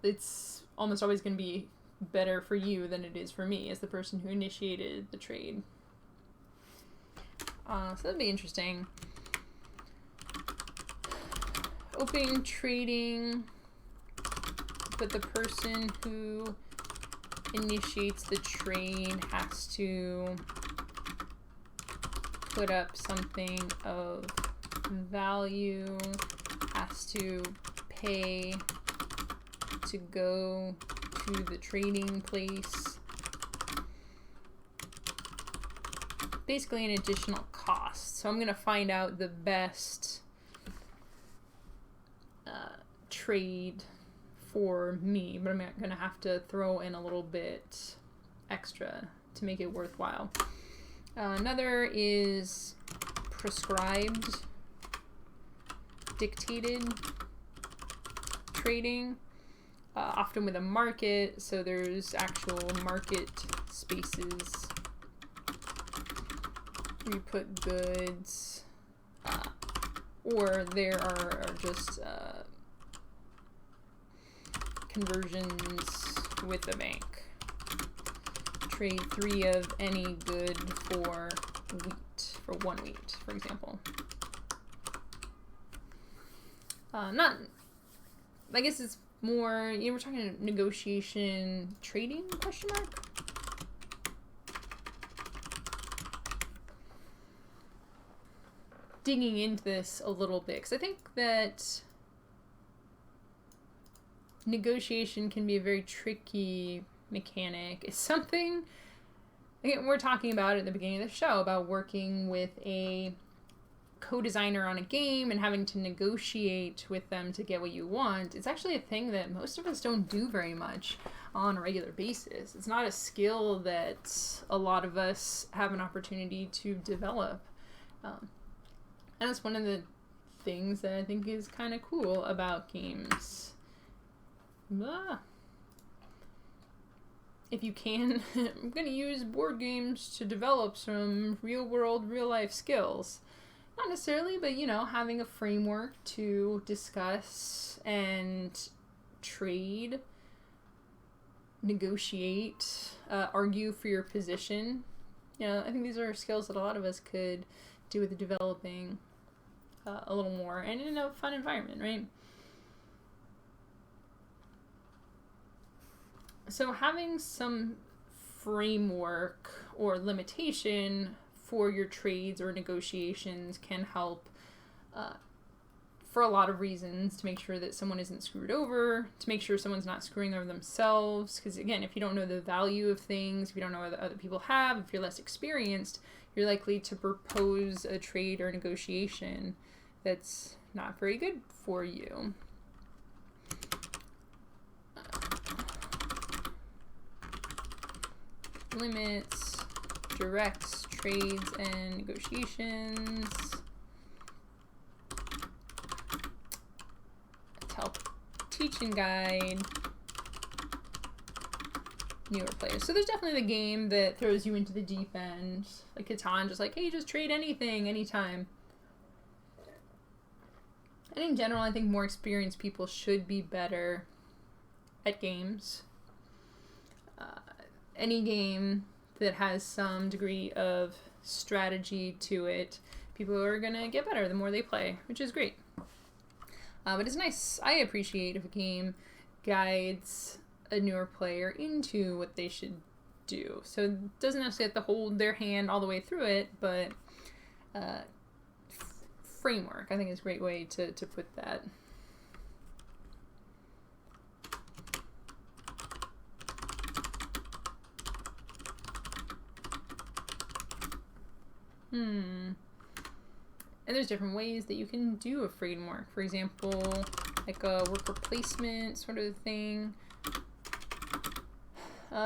A: it's almost always going to be better for you than it is for me as the person who initiated the trade. So that'd be interesting. Open trading, but the person who initiates the trade has to put up something of value has to pay to go to the trading place. Basically an additional cost. So I'm going to find out the best trade for me, but I'm going to have to throw in a little bit extra to make it worthwhile. Another is prescribed, dictated trading, often with a market, so there's actual market spaces where you put goods, or there are just conversions with the bank. Trade 3 of any good for wheat, for 1 wheat, for example. I guess it's more, we're talking negotiation trading, question mark? Digging into this a little bit, because I think that negotiation can be a very tricky mechanic. It's something, again, we're talking about at the beginning of the show, about working with a co-designer on a game and having to negotiate with them to get what you want. It's actually a thing that most of us don't do very much on a regular basis. It's not a skill that a lot of us have an opportunity to develop. And that's one of the things that I think is kind of cool about games. If you can, I'm going to use board games to develop some real-world, real-life skills. Not necessarily, but, having a framework to discuss and trade, negotiate, argue for your position. I think these are skills that a lot of us could do with developing a little more, and in a fun environment, right? So having some framework or limitation for your trades or negotiations can help for a lot of reasons, to make sure that someone isn't screwed over, to make sure someone's not screwing over themselves. Because again, if you don't know the value of things, if you don't know what other people have, if you're less experienced, you're likely to propose a trade or negotiation that's not very good for you. Limits, directs, trades, and negotiations. Help teaching guide newer players. So there's definitely the game that throws you into the deep end, like Catan, just like, hey, just trade anything, anytime. And in general, I think more experienced people should be better at games. Any game that has some degree of strategy to it, people are going to get better the more they play, which is great. But it's nice. I appreciate if a game guides a newer player into what they should do. So it doesn't necessarily have to hold their hand all the way through it, but framework, I think, is a great way to put that. And there's different ways that you can do a framework. For example, like a worker placement sort of thing.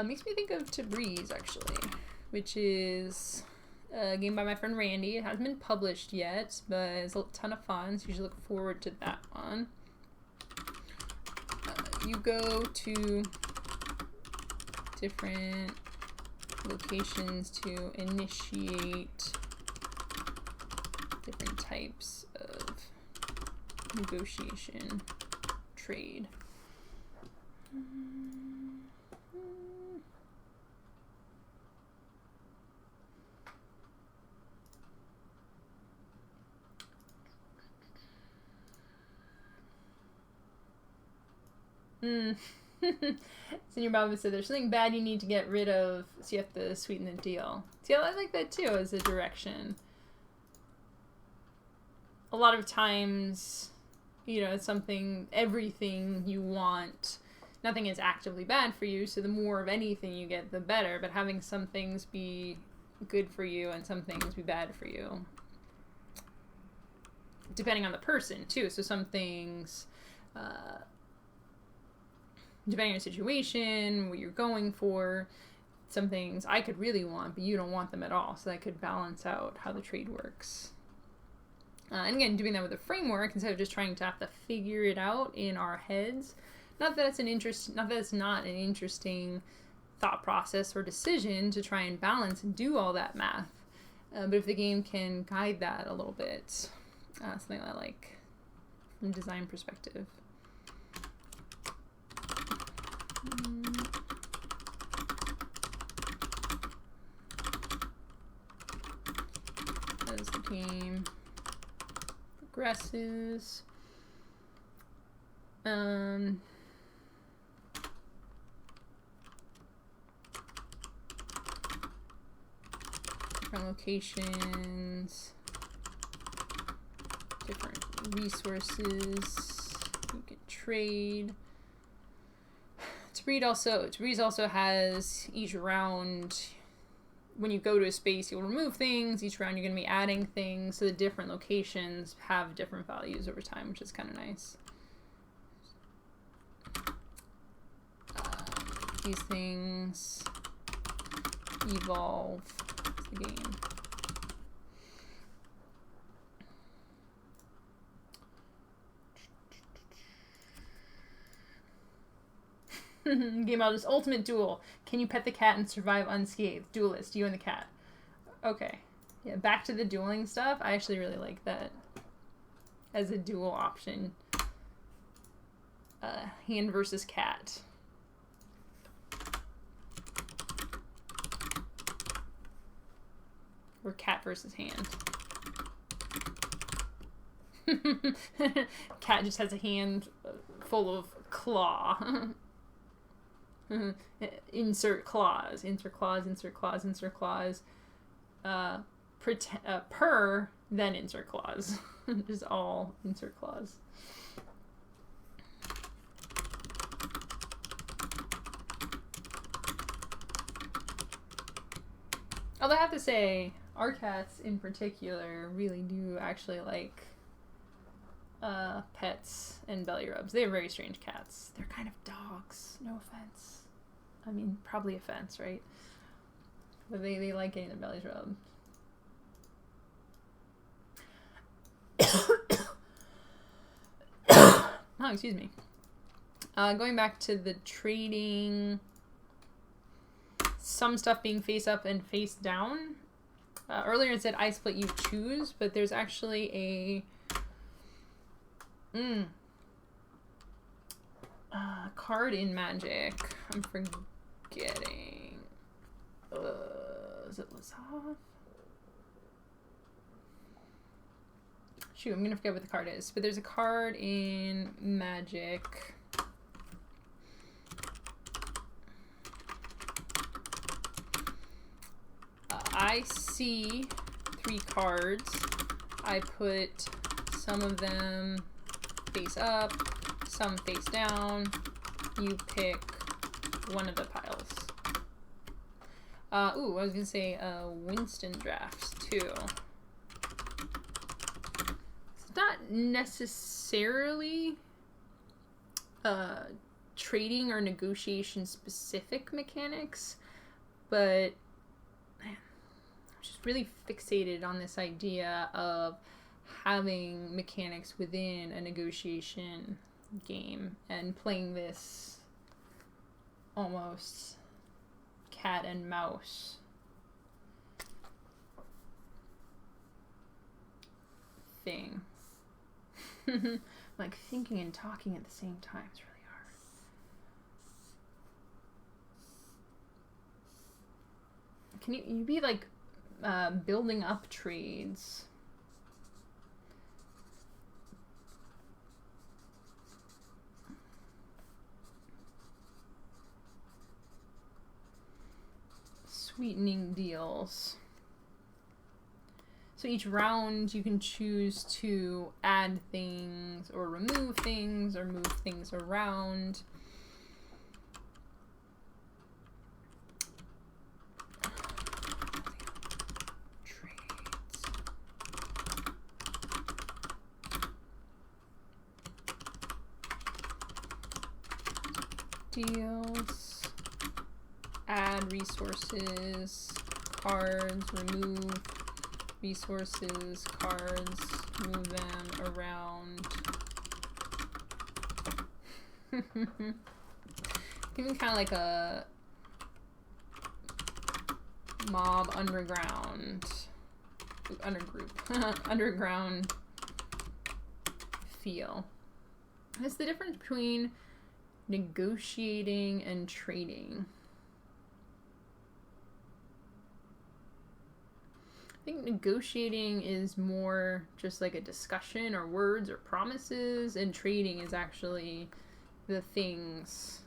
A: Makes me think of Tabriz, actually, which is a game by my friend Randy. It hasn't been published yet, but it's a ton of fun, so you should look forward to that one. You go to different locations to initiate different types of negotiation, trade. Senior Baba said there's something bad you need to get rid of, so you have to sweeten the deal. See, I like that too as a direction. A lot of times It's something, everything you want, nothing is actively bad for you, so the more of anything you get, the better, but having some things be good for you and some things be bad for you, depending on the person, too. So some things, depending on your situation, what you're going for, some things I could really want, but you don't want them at all, so that could balance out how the trade works. And again, doing that with a framework instead of just trying to have to figure it out in our heads. Not that it's not an interesting thought process or decision to try and balance and do all that math. But if the game can guide that a little bit, something I like from a design perspective. As the game progresses, different locations, different resources you can trade. To read also has each round. When you go to a space, you'll remove things. Each round, you're going to be adding things. So the different locations have different values over time, which is kind of nice. These things evolve as the game. Game out is ultimate duel. Can you pet the cat and survive unscathed? Duelist, you and the cat. Okay. Yeah, back to the dueling stuff. I actually really like that as a duel option. Hand versus cat. Or cat versus hand. Cat just has a hand full of claw. Insert clause, insert clause, insert clause, insert clause. Per, then insert clause. Just all insert clause. Although I have to say, our cats in particular really do actually like pets and belly rubs. They are very strange cats. They're kind of dogs. No offense. I mean, probably offense, right? But they like getting their bellies rubbed. Oh, excuse me. Going back to the trading, some stuff being face up and face down. Earlier it said I split, you choose, but there's actually a card in Magic. I'm forgetting. Is it Lazov? Shoot, I'm gonna forget what the card is. But there's a card in Magic. I see 3 cards. I put some of them face up, some face down. You pick one of the piles. Ooh, I was gonna say Winston draft too. It's not necessarily trading or negotiation specific mechanics, but man, I'm just really fixated on this idea of having mechanics within a negotiation game and playing this almost cat and mouse thing. Like thinking and talking at the same time is really hard. Can you be like building up trades? Sweetening deals. So each round you can choose to add things or remove things or move things around. Deals, add resources, cards, remove resources, cards, move them around. Even kind of like a mob underground feel. It's the difference between negotiating and trading. I think negotiating is more just like a discussion or words or promises, and trading is actually the things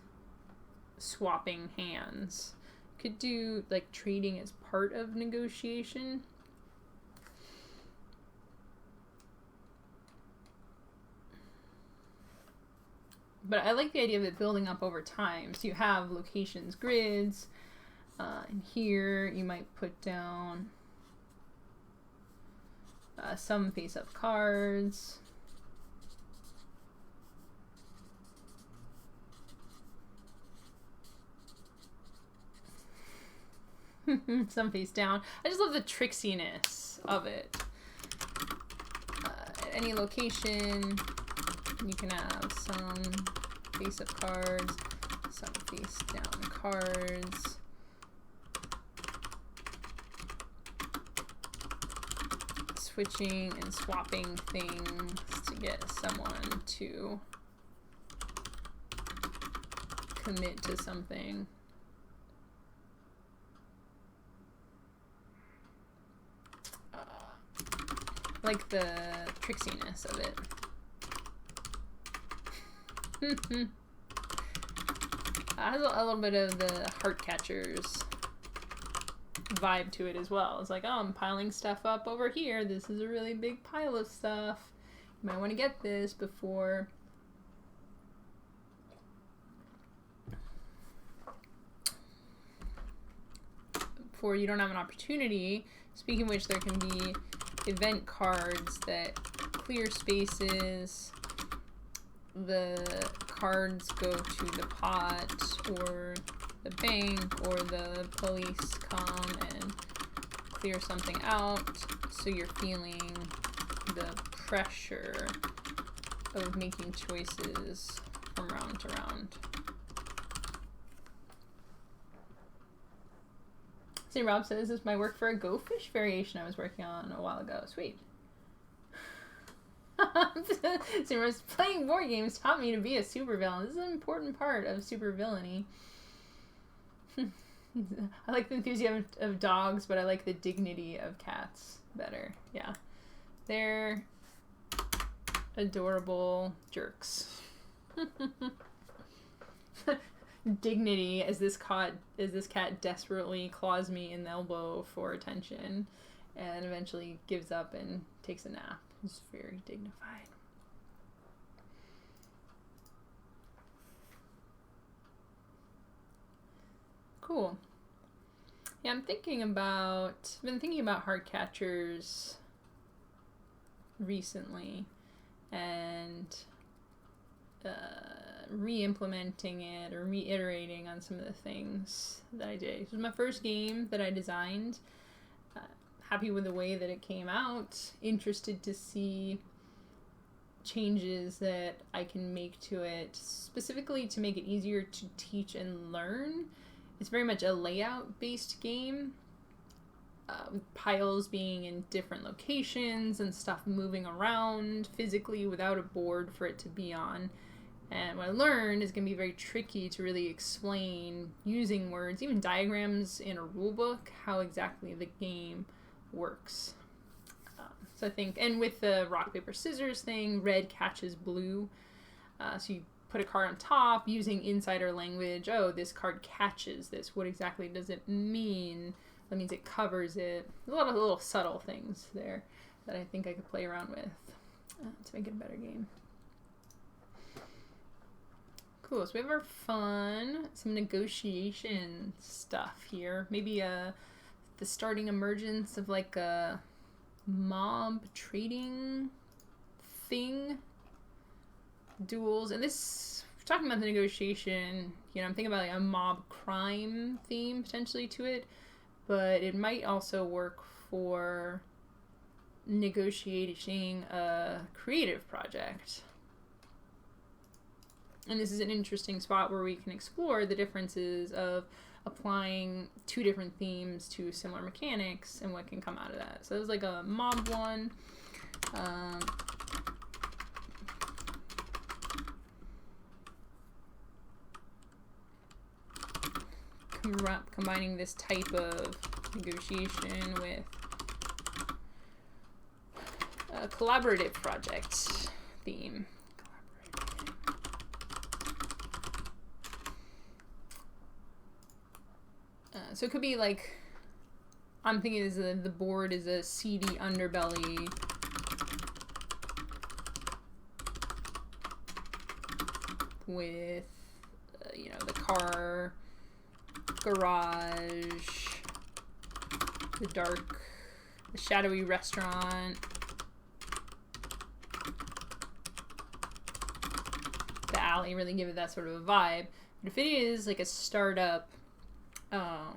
A: swapping hands. Could do like trading as part of negotiation. But I like the idea of it building up over time. So you have locations, grids, and here you might put down some face-up cards. Some face down. I just love the tricksiness of it. At any location, you can have some face-up cards, some face-down cards. Switching and swapping things to get someone to commit to something. Like the tricksiness of it. It has a little bit of the heart catchers vibe to it as well. It's like, oh, I'm piling stuff up over here. This is a really big pile of stuff. You might want to get this before you don't have an opportunity. Speaking of which, there can be event cards that clear spaces. The cards go to the pot or the bank, or the police come and clear something out, so you're feeling the pressure of making choices from round to round. St. Rob says, this might work for a Go Fish variation I was working on a while ago. Sweet. St. Rob's playing board games taught me to be a supervillain. This is an important part of supervillainy. I like the enthusiasm of dogs, but I like the dignity of cats better. Yeah. They're adorable jerks. Dignity as this cat desperately claws me in the elbow for attention and eventually gives up and takes a nap. It's very dignified. Cool. Yeah, I've been thinking about heart catchers recently and re-implementing it or reiterating on some of the things that I did. It was my first game that I designed. Happy with the way that it came out. Interested to see changes that I can make to it, specifically to make it easier to teach and learn. It's very much a layout-based game, with piles being in different locations and stuff moving around physically without a board for it to be on. And what I learned is going to be very tricky to really explain using words, even diagrams in a rule book, how exactly the game works. So I think, and with the rock, paper, scissors thing, red catches blue. So you put a card on top using insider language. Oh, this card catches this. What exactly does it mean That means it covers it. A lot of little subtle things there that I think I could play around with to make it a better game. Cool, so we have our fun, some negotiation stuff here. Maybe the starting emergence of like a mob trading thing. Duels, and this, talking about the negotiation, you know, I'm thinking about like a mob crime theme potentially to it, but it might also work for negotiating a creative project. And this is an interesting spot where we can explore the differences of applying two different themes to similar mechanics and what can come out of that. So it was like a mob one. Combining this type of negotiation with a collaborative project theme. So it could be like, I'm thinking is the board is a seedy underbelly. With, you know, the car, garage, the shadowy restaurant, the alley, really give it that sort of a vibe. But if it is like a startup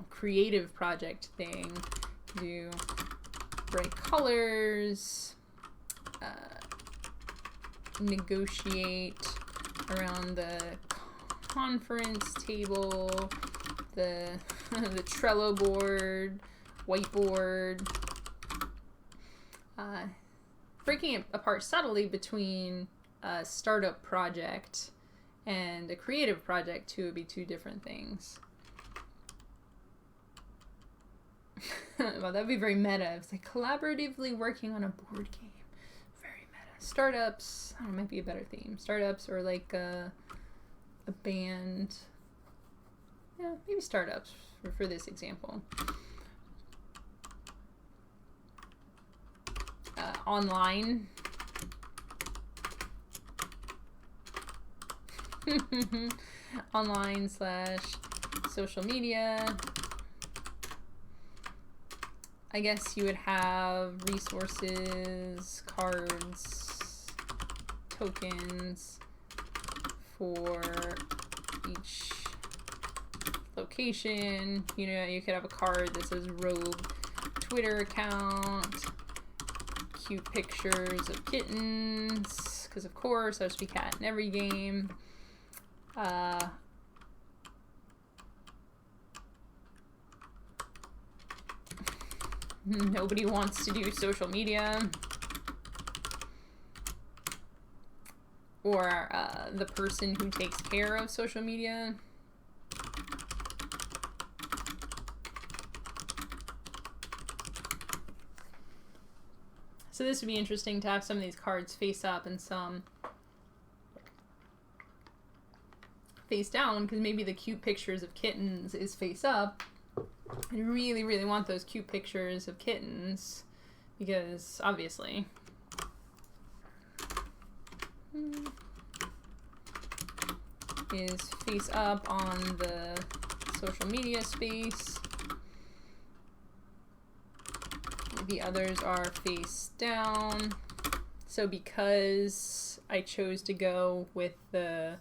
A: creative project thing, do bright colors, negotiate around the conference table, the the Trello board, whiteboard, breaking it apart subtly between a startup project and a creative project. Two would be two different things. Well, that'd be very meta. It's like collaboratively working on a board game. Very meta. Startups, I don't know, might be a better theme. Startups or like a band. Yeah, maybe startups for this example. Online. Online / social media. I guess you would have resources, cards, tokens for each location. You know, you could have a card that says rogue Twitter account, cute pictures of kittens, because of course there should be cat in every game. Nobody wants to do social media. Or the person who takes care of social media. So this would be interesting to have some of these cards face up and some face down, because maybe the cute pictures of kittens is face up. I really, really want those cute pictures of kittens, because obviously is face up on the social media space. The others are face down. So because I chose to go with the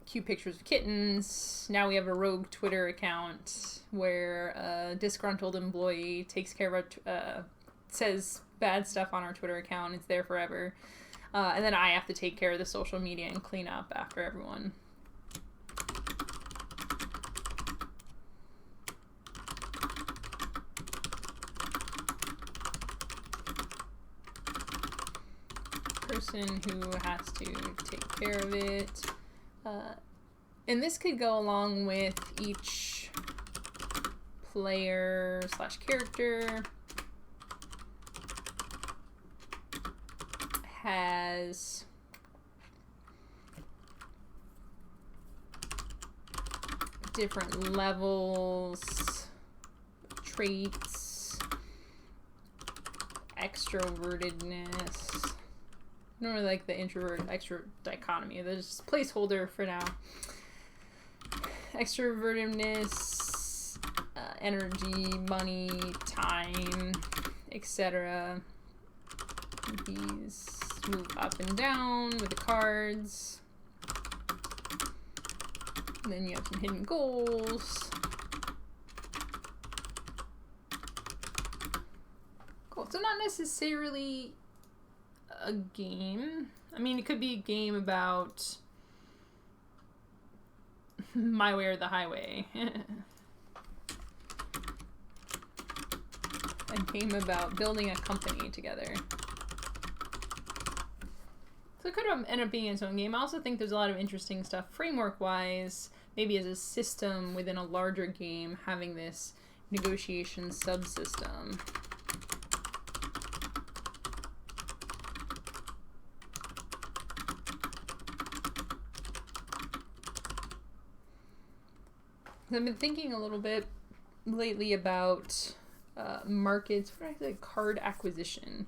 A: cute pictures of kittens, now we have a rogue Twitter account where a disgruntled employee takes care of our says bad stuff on our Twitter account. It's there forever. And then I have to take care of the social media and clean up after everyone. Person who has to take care of it. And this could go along with each player / character has different levels of traits, extrovertedness. I don't really like the introvert-extrovert dichotomy. There's placeholder for now. Extrovertedness, energy, money, time, etc. These move up and down with the cards. And then you have some hidden goals. Cool. So not necessarily a game. I mean, it could be a game about my way or the highway. A game about building a company together. So it could end up being its own game. I also think there's a lot of interesting stuff framework-wise, maybe as a system within a larger game, having this negotiation subsystem. I've been thinking a little bit lately about markets, what did I say, card acquisition.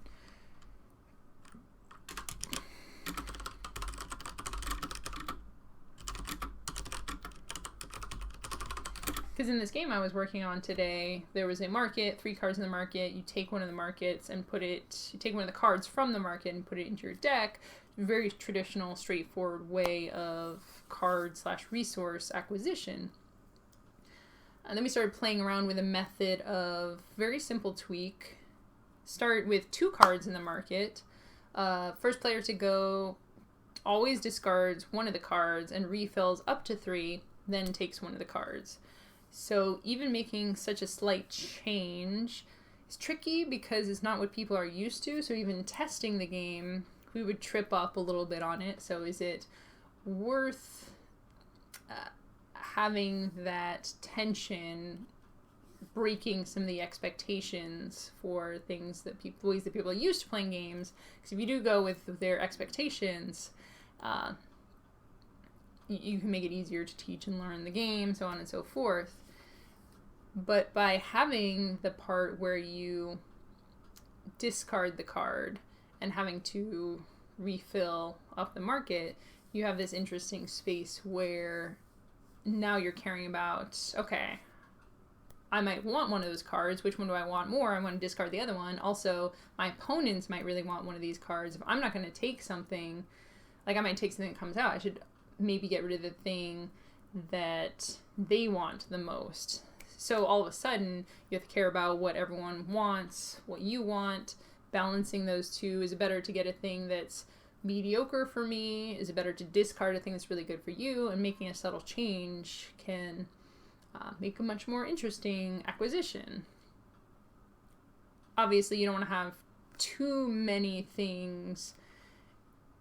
A: Because in this game I was working on today, there was a market, 3 cards in the market, you take one of the markets and you take one of the cards from the market and put it into your deck. Very traditional, straightforward way of card/resource acquisition. And then we started playing around with a method of very simple tweak. Start with 2 cards in the market. First player to go always discards one of the cards and refills up to 3, then takes one of the cards. So even making such a slight change is tricky because it's not what people are used to. So even testing the game, we would trip up a little bit on it. So is it worth having that tension, breaking some of the expectations for ways that people are used to playing games? Because if you do go with their expectations, you can make it easier to teach and learn the game, so on and so forth. But by having the part where you discard the card and having to refill up the market, you have this interesting space where now you're caring about, okay, I might want one of those cards. Which one do I want more? I want to discard the other one. Also, my opponents might really want one of these cards. If I'm not going to take something, like I might take something that comes out, I should maybe get rid of the thing that they want the most. So all of a sudden, you have to care about what everyone wants, what you want. Balancing those two. Is it better to get a thing that's mediocre for me? Is it better to discard a thing that's really good for you? And making a subtle change can make a much more interesting acquisition. Obviously, you don't want to have too many things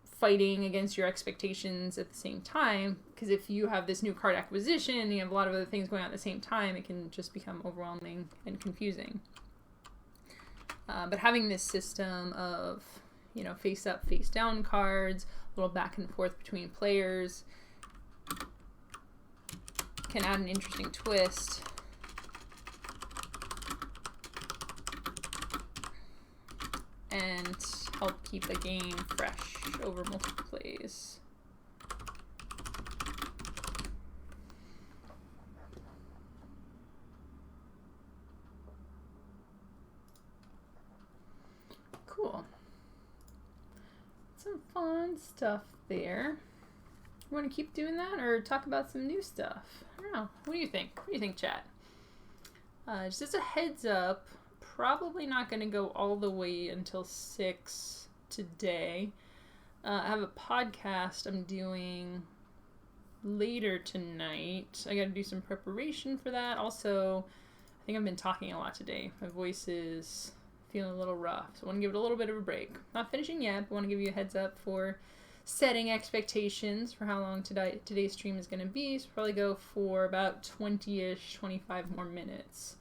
A: fighting against your expectations at the same time, because if you have this new card acquisition and you have a lot of other things going on at the same time, it can just become overwhelming and confusing. But having this system of, face up, face down cards, a little back and forth between players, can add an interesting twist. And help keep a game fresh over multiple plays. Cool. Some fun stuff there. You want to keep doing that or talk about some new stuff? I don't know. What do you think? What do you think, chat? Just a heads up, probably not going to go all the way until 6 today. I have a podcast I'm doing later tonight. I got to do some preparation for that. Also, I think I've been talking a lot today. My voice is feeling a little rough, so I want to give it a little bit of a break. Not finishing yet, but I want to give you a heads up for setting expectations for how long today's stream is going to be. So probably go for about 20-ish, 25 more minutes.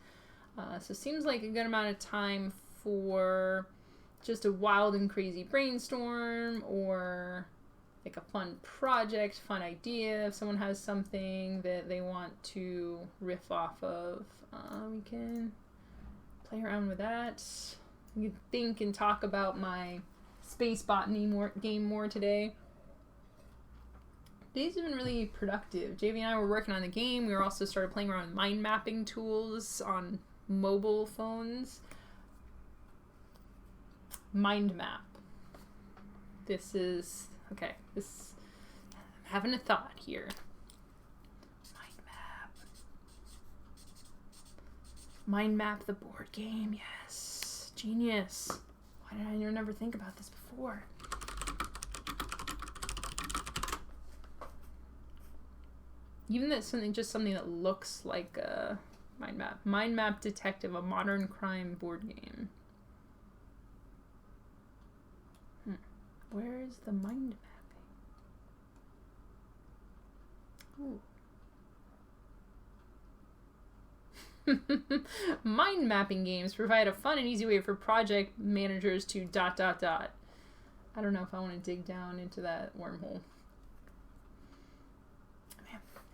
A: So it seems like a good amount of time for just a wild and crazy brainstorm or like a fun project, fun idea. If someone has something that they want to riff off of, we can play around with that. You think and talk about my space botany game more today. Days have been really productive. JV and I were working on the game. We were also started playing around with mind mapping tools on mobile phones. Mind map. This is okay. I'm having a thought here. Mind map. Mind map the board game. Yes, genius. Why did I never think about this before? Even that's something that looks like a mind map. Mind map detective, a modern crime board game. Where is the mind mapping? Ooh. Mind mapping games provide a fun and easy way for project managers to ... I don't know if I want to dig down into that wormhole.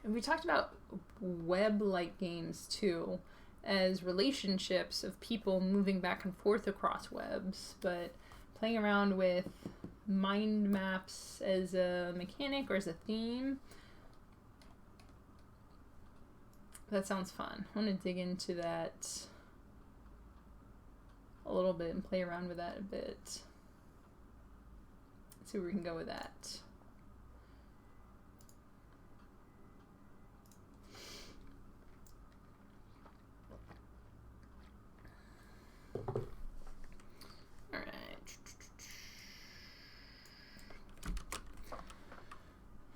A: And we talked about web-like games too, as relationships of people moving back and forth across webs, but playing around with mind maps as a mechanic or as a theme, that sounds fun. I want to dig into that a little bit and play around with that a bit. Let's see where we can go with that.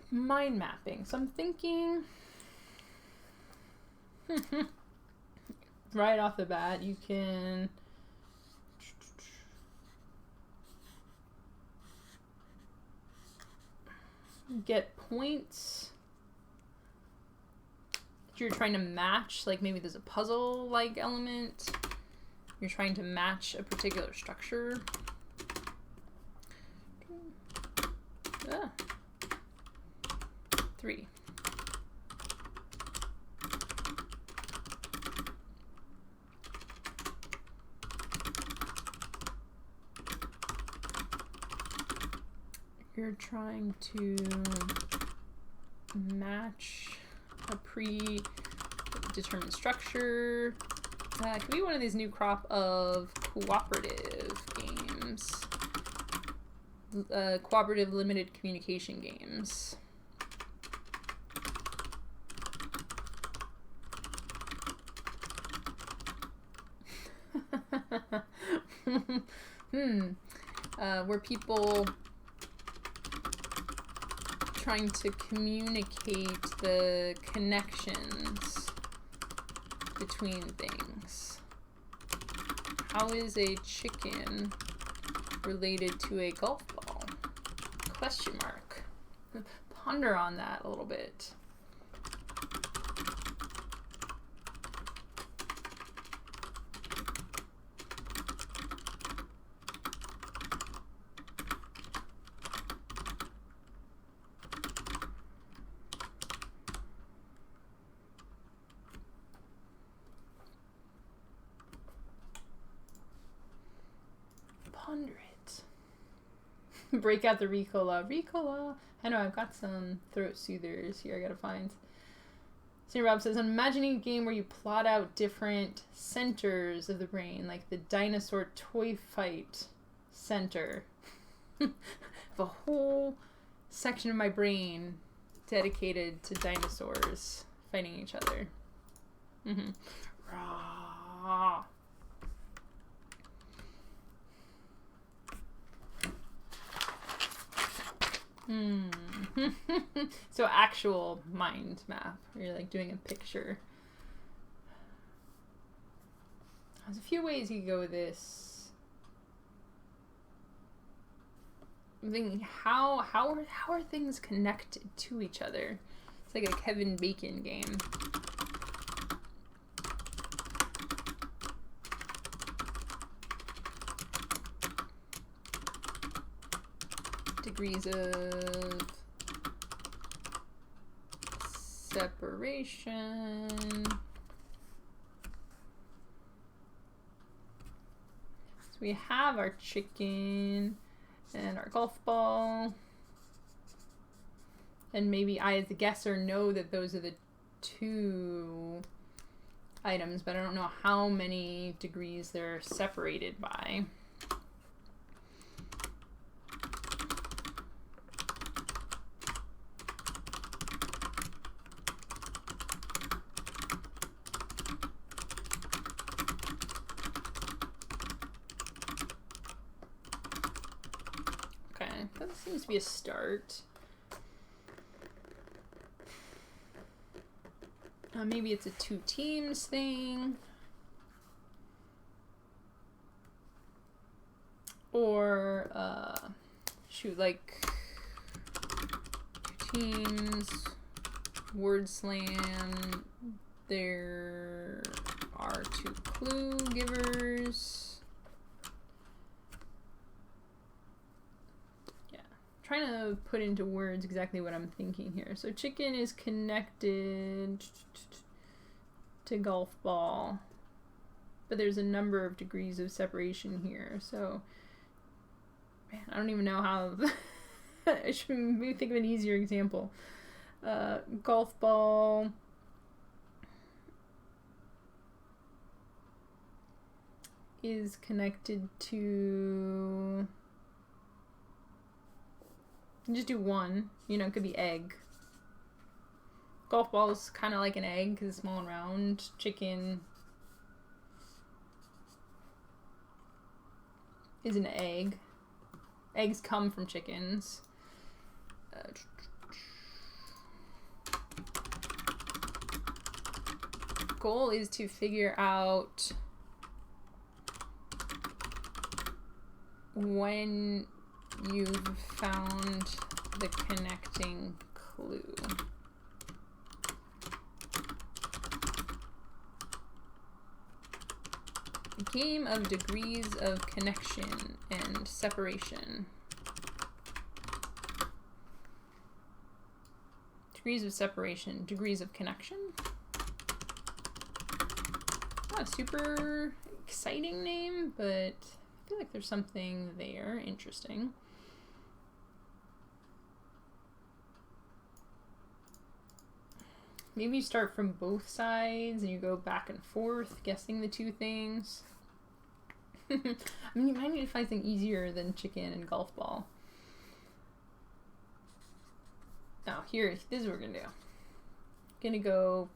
A: Mind mapping. So I'm thinking right off the bat, you can get points that you're trying to match. Like maybe there's a puzzle like element. You're trying to match a particular structure. Ah. 3. You're trying to match a predetermined structure. It could be one of these new crop of cooperative games. Cooperative limited communication games. Where people trying to communicate the connections between things. How is a chicken related to a golf ball? Question mark. Ponder on that a little bit. Ponder it. Break out the Ricola. Ricola! I know, I've got some throat soothers here I gotta find. St. Rob says, I'm imagining a game where you plot out different centers of the brain, like the dinosaur toy fight center. The whole section of my brain dedicated to dinosaurs fighting each other. Rah. So actual mind map. You're like doing a picture. There's a few ways you could go with this. I'm thinking how are things connected to each other? It's like a Kevin Bacon game. Degrees of separation. So we have our chicken and our golf ball. And maybe I, as the guesser, know that those are the two items, but I don't know how many degrees they're separated by. Okay, that seems to be a start. Maybe it's a two teams thing. Or, shoot, like two teams, word slam, there are two clue givers. Yeah, trying to put into words exactly what I'm thinking here. So chicken is connected to golf ball, but there's a number of degrees of separation here. So, man, I don't even know how. I should maybe think of an easier example. Golf ball is connected to. You can just do one. You know, it could be egg. Golf ball is kind of like an egg because it's small and round. Chicken is an egg. Eggs come from chickens. Goal is to figure out when you've found the connecting clue. A game of degrees of connection and separation. Degrees of separation, degrees of connection. Not a super exciting name, but I feel like there's something there interesting. Maybe you start from both sides and you go back and forth guessing the two things. I mean, you might need to find something easier than chicken and golf ball. Now, here, this is what we're gonna do. Gonna go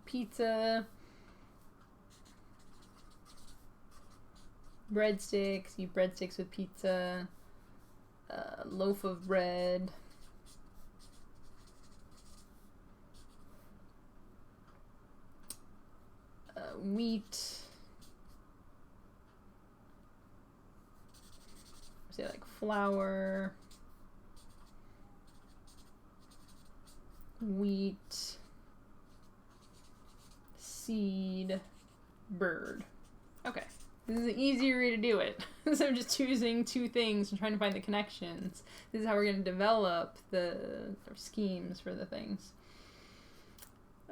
A: pizza, breadsticks, eat breadsticks with pizza, loaf of bread, wheat, say like flour, wheat, seed, bird. Okay, this is an easier way to do it. So I'm just choosing two things and trying to find the connections. This is how we're going to develop the schemes for the things.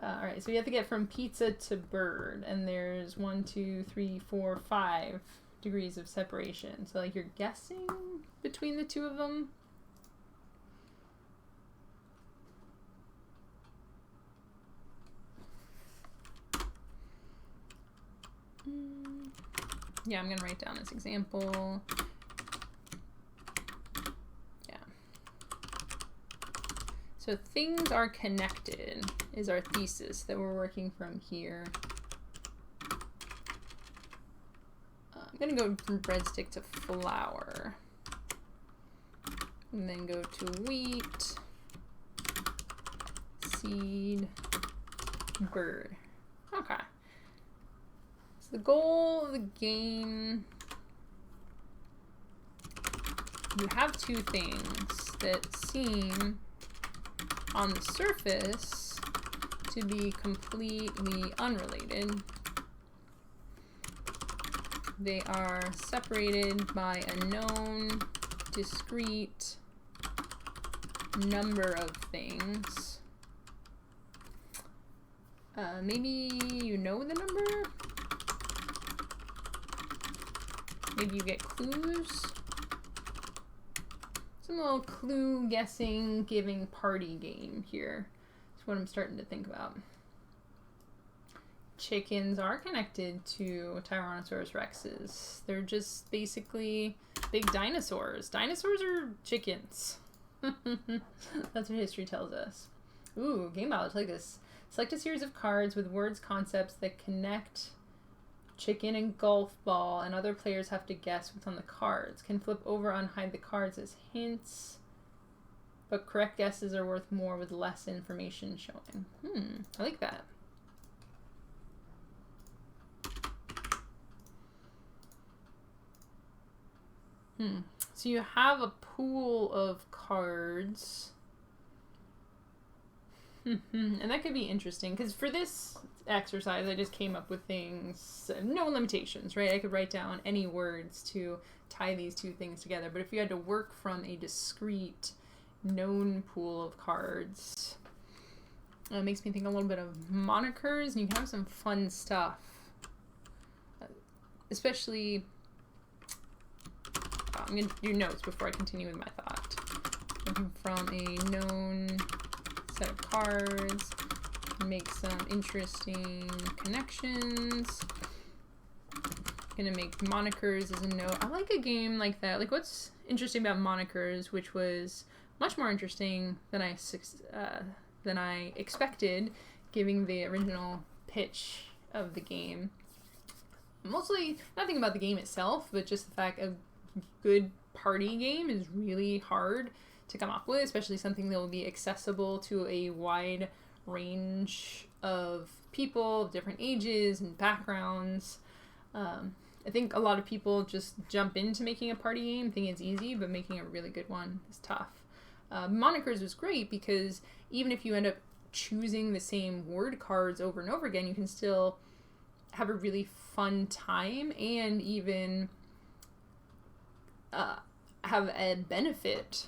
A: Alright, so we have to get from pizza to bird, and there's 1, 2, 3, 4, 5 degrees of separation. So like you're guessing between the two of them. Yeah, I'm gonna write down this example. Yeah. So things are connected is our thesis that we're working from here. I'm gonna go from breadstick to flour. And then go to wheat, seed, bird. Okay. The goal of the game, you have two things that seem on the surface to be completely unrelated. They are separated by a known, discrete number of things. Maybe you know the number? Maybe you get clues. Some little clue guessing, giving party game here. That's what I'm starting to think about. Chickens are connected to Tyrannosaurus Rexes. They're just basically big dinosaurs. Dinosaurs are chickens. That's what history tells us. Ooh, game knowledge like this. Select a series of cards with words, concepts that connect chicken and golf ball, and other players have to guess what's on the cards. Can flip over and hide the cards as hints, but correct guesses are worth more with less information showing. I like that. So you have a pool of cards. And that could be interesting, because for this exercise, I just came up with things, no limitations, right? I could write down any words to tie these two things together. But if you had to work from a discrete, known pool of cards, it makes me think a little bit of monikers, and you can have some fun stuff. Especially... I'm going to do notes before I continue with my thought. Looking from a known set of cards, make some interesting connections. Gonna make monikers as a note. I like a game like that. Like, what's interesting about monikers, which was much more interesting than I expected, giving the original pitch of the game. Mostly nothing about the game itself, but just the fact of good party game is really hard to come up with, especially something that will be accessible to a wide range of people of different ages and backgrounds. I think a lot of people just jump into making a party game thinking it's easy, but making a really good one is tough. Monikers was great because even if you end up choosing the same word cards over and over again, you can still have a really fun time and even have a benefit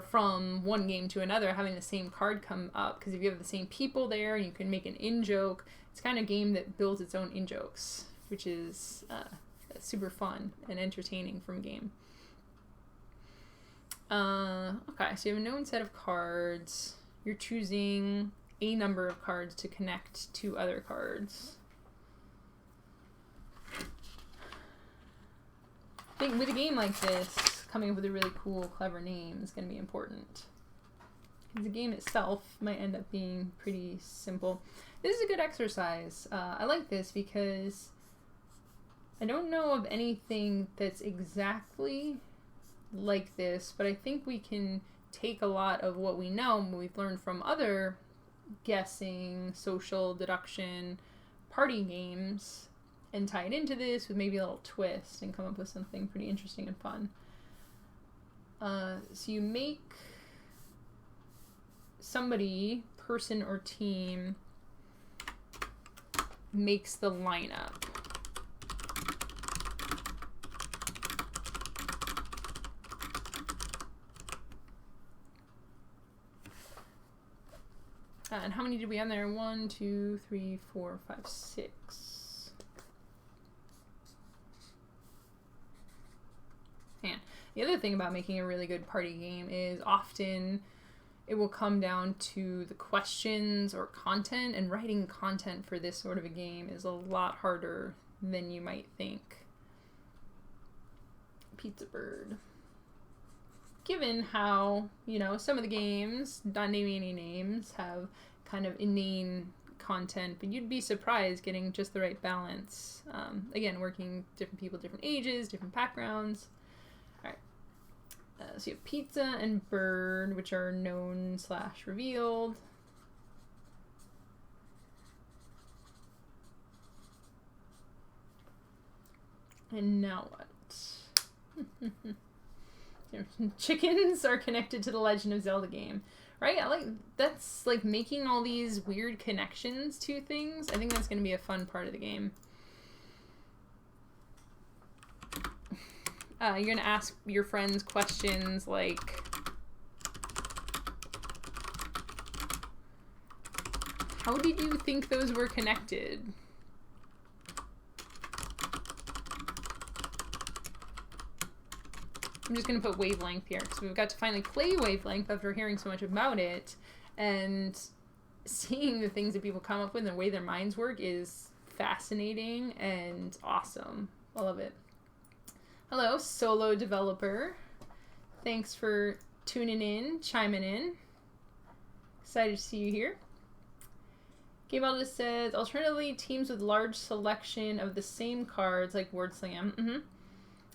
A: from one game to another, having the same card come up, because if you have the same people there and you can make an in-joke, it's kind of a game that builds its own in-jokes, which is super fun and entertaining from a game. Okay, so you have a known set of cards. You're choosing a number of cards to connect to other cards. I think with a game like this, coming up with a really cool, clever name is going to be important. Because the game itself might end up being pretty simple. This is a good exercise. I like this because I don't know of anything that's exactly like this, but I think we can take a lot of what we know and what we've learned from other guessing, social deduction, party games, and tie it into this with maybe a little twist and come up with something pretty interesting and fun. So you make somebody, person or team, makes the lineup. And how many did we have there? 1, 2, 3, 4, 5, 6. Man, the other thing about making a really good party game is often it will come down to the questions or content, and writing content for this sort of a game is a lot harder than you might think. Pizza Bird. Given how, some of the games, not naming any names, have kind of inane content, but you'd be surprised getting just the right balance. Again, working different people, different ages, different backgrounds. All right. So you have pizza and bird, which are known/revealed. And now what? Chickens are connected to the Legend of Zelda game, right? That's like making all these weird connections to things. I think that's going to be a fun part of the game. You're going to ask your friends questions like, how did you think those were connected? I'm just going to put Wavelength here because we've got to finally play Wavelength after hearing so much about it, and seeing the things that people come up with and the way their minds work is fascinating and awesome. I love it. Hello, solo developer. Thanks for tuning in, chiming in. Excited to see you here. Game Elder says, alternatively, teams with large selection of the same cards, like Word Slam,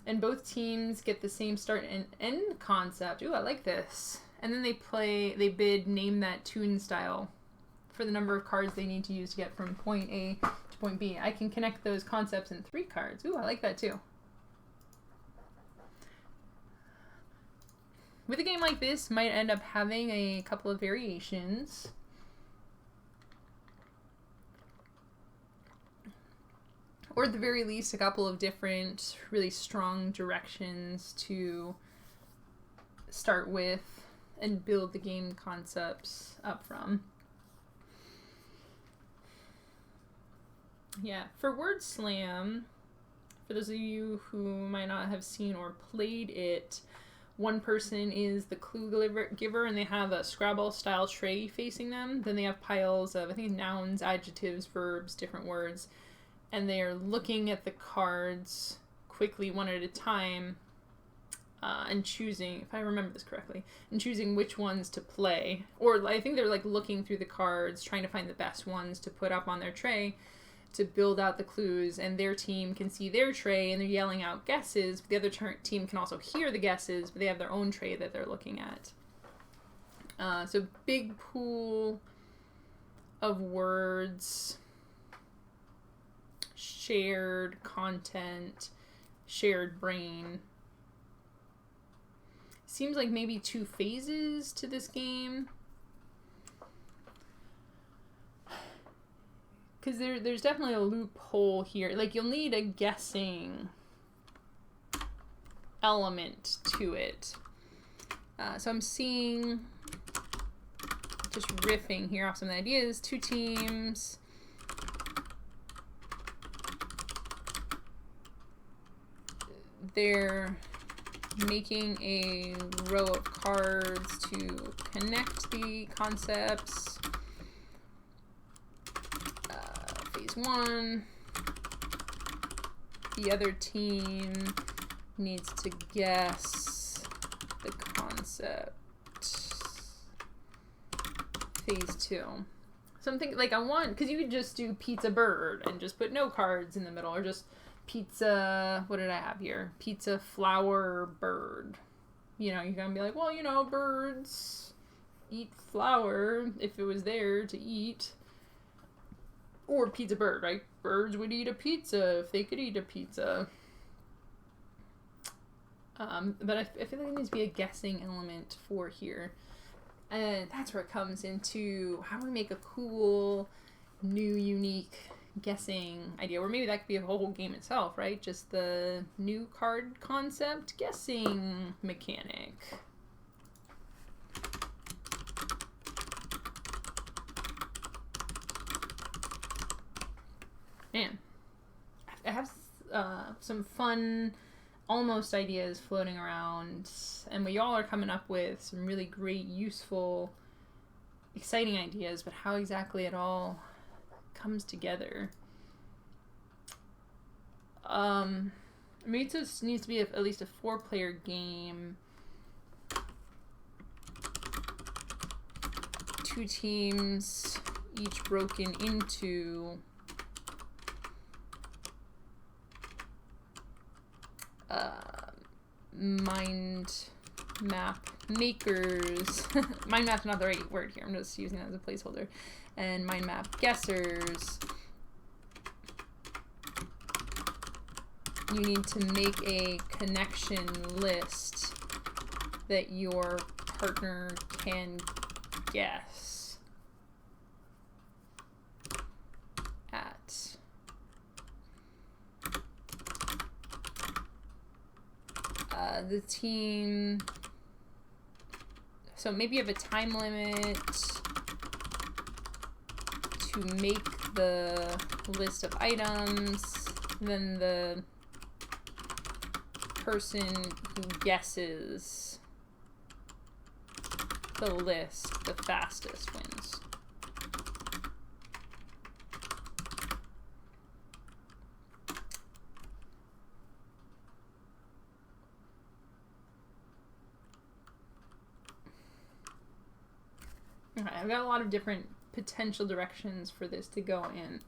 A: and both teams get the same start and end concept. Ooh, I like this. And then they bid name that tune style for the number of cards they need to use to get from point A to point B. I can connect those concepts in 3 cards. Ooh, I like that too. With a game like this, might end up having a couple of variations. Or at the very least, a couple of different, really strong directions to start with and build the game concepts up from. Yeah, for Word Slam, for those of you who might not have seen or played it, one person is the clue giver, and they have a Scrabble-style tray facing them. Then they have piles of, I think, nouns, adjectives, verbs, different words. And they are looking at the cards quickly, one at a time, and choosing, if I remember this correctly, and choosing which ones to play. Or I think they're like looking through the cards, trying to find the best ones to put up on their tray to build out the clues, and their team can see their tray and they're yelling out guesses, but the other team can also hear the guesses, but they have their own tray that they're looking at. So big pool of words, shared content, shared brain. Seems like maybe 2 phases to this game. Because there's definitely a loophole here. Like, you'll need a guessing element to it. So I'm seeing, just riffing here off some of the ideas, 2 teams. They're making a row of cards to connect the concepts. Phase 1. The other team needs to guess the concept. Phase 2. So I'm thinking, like, I want, because you could just do pizza bird and just put no cards in the middle, or just pizza, what did I have here? Pizza flower bird. You know, you're gonna be like, well, you know, birds eat flour if it was there to eat. Or pizza bird, right? Birds would eat a pizza if they could eat a pizza. But I feel like there needs to be a guessing element for here. And that's where it comes into how do we make a cool, new, unique guessing idea, or maybe that could be a whole game itself, right? Just the new card concept guessing mechanic. Man, I have some fun almost ideas floating around, and we all are coming up with some really great, useful, exciting ideas, but how exactly it all comes together. Maybe this needs to be at least a 4-player game. 2 teams, each broken into mind map makers. Mind map's not the right word here. I'm just using it as a placeholder. And mind map guessers. You need to make a connection list that your partner can guess at. The team, so maybe you have a time limit to make the list of items, then the person who guesses the list the fastest wins. Okay, I've got a lot of different potential directions for this to go in.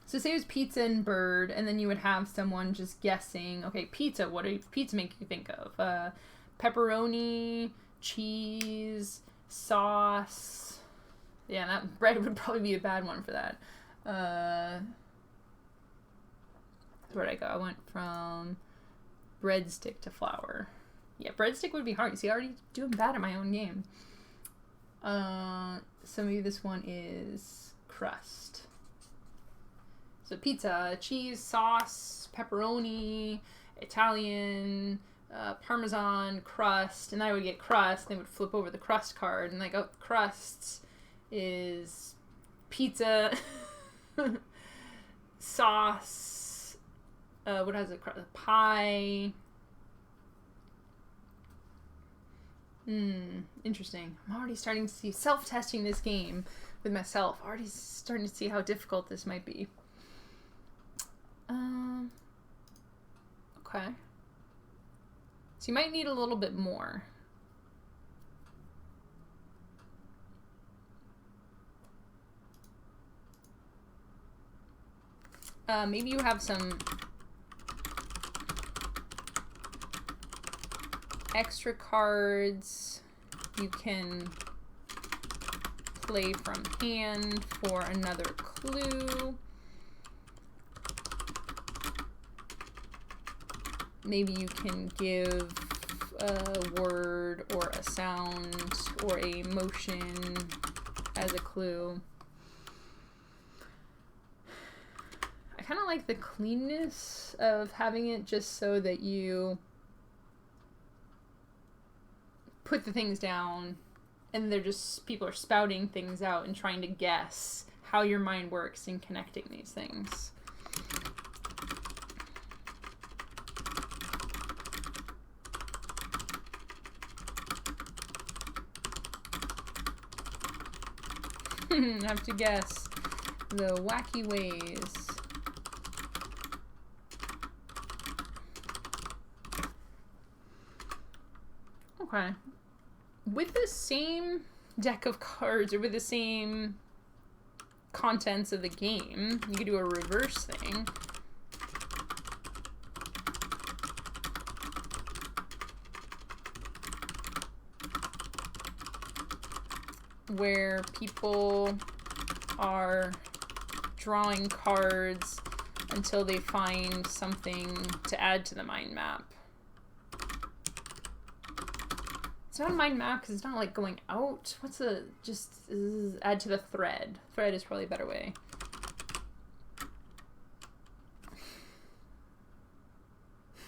A: So say it was pizza and bird, and then you would have someone just guessing, okay, pizza, what do pizza make you think of? Pepperoni, cheese, sauce. Yeah, that bread would probably be a bad one for that. Where'd I go? I went from breadstick to flour. Yeah, breadstick would be hard. You see, I'm already doing bad at my own game. So maybe this one is crust. So pizza, cheese, sauce, pepperoni, Italian, Parmesan, crust, and I would get crust, and they would flip over the crust card, and like, oh, crust is pizza, sauce, what has it, pie. Interesting. I'm already starting to see, self-testing this game with myself, already starting to see how difficult this might be. Okay. So you might need a little bit more. Maybe you have some extra cards you can play from hand for another clue. Maybe you can give a word or a sound or a motion as a clue. I kind of like the cleanness of having it just so that you put the things down and they're just, people are spouting things out and trying to guess how your mind works in connecting these things. I have to guess the wacky ways. Okay. With the same deck of cards, or with the same contents of the game, you could do a reverse thing. Where people are drawing cards until they find something to add to the mind map. It's not a mind map because it's not like going out. What's the, just add to the thread. Thread is probably a better way.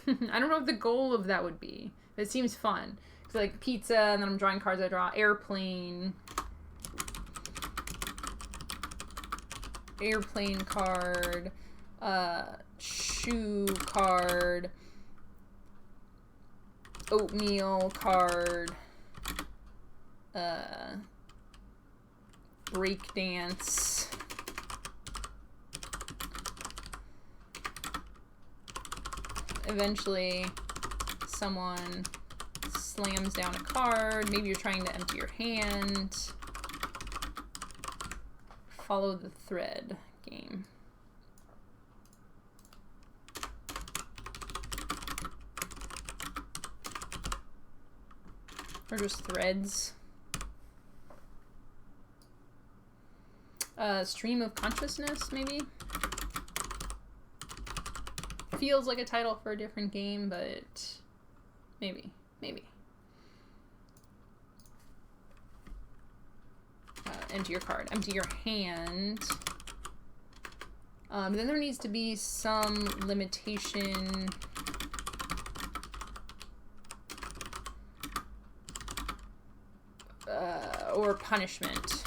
A: I don't know what the goal of that would be. But it seems fun. It's like pizza, and then I'm drawing cards. I draw airplane. Airplane card. Shoe card. Oatmeal card. Break dance. Eventually, someone slams down a card. Maybe you're trying to empty your hand. Follow the thread game. Or just threads. Stream of consciousness, maybe? Feels like a title for a different game, but maybe. Empty your card. Empty your hand. Then there needs to be some limitation. Or punishment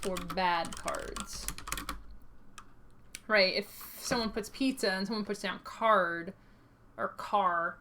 A: for bad cards. Right, if someone puts pizza and someone puts down card or car.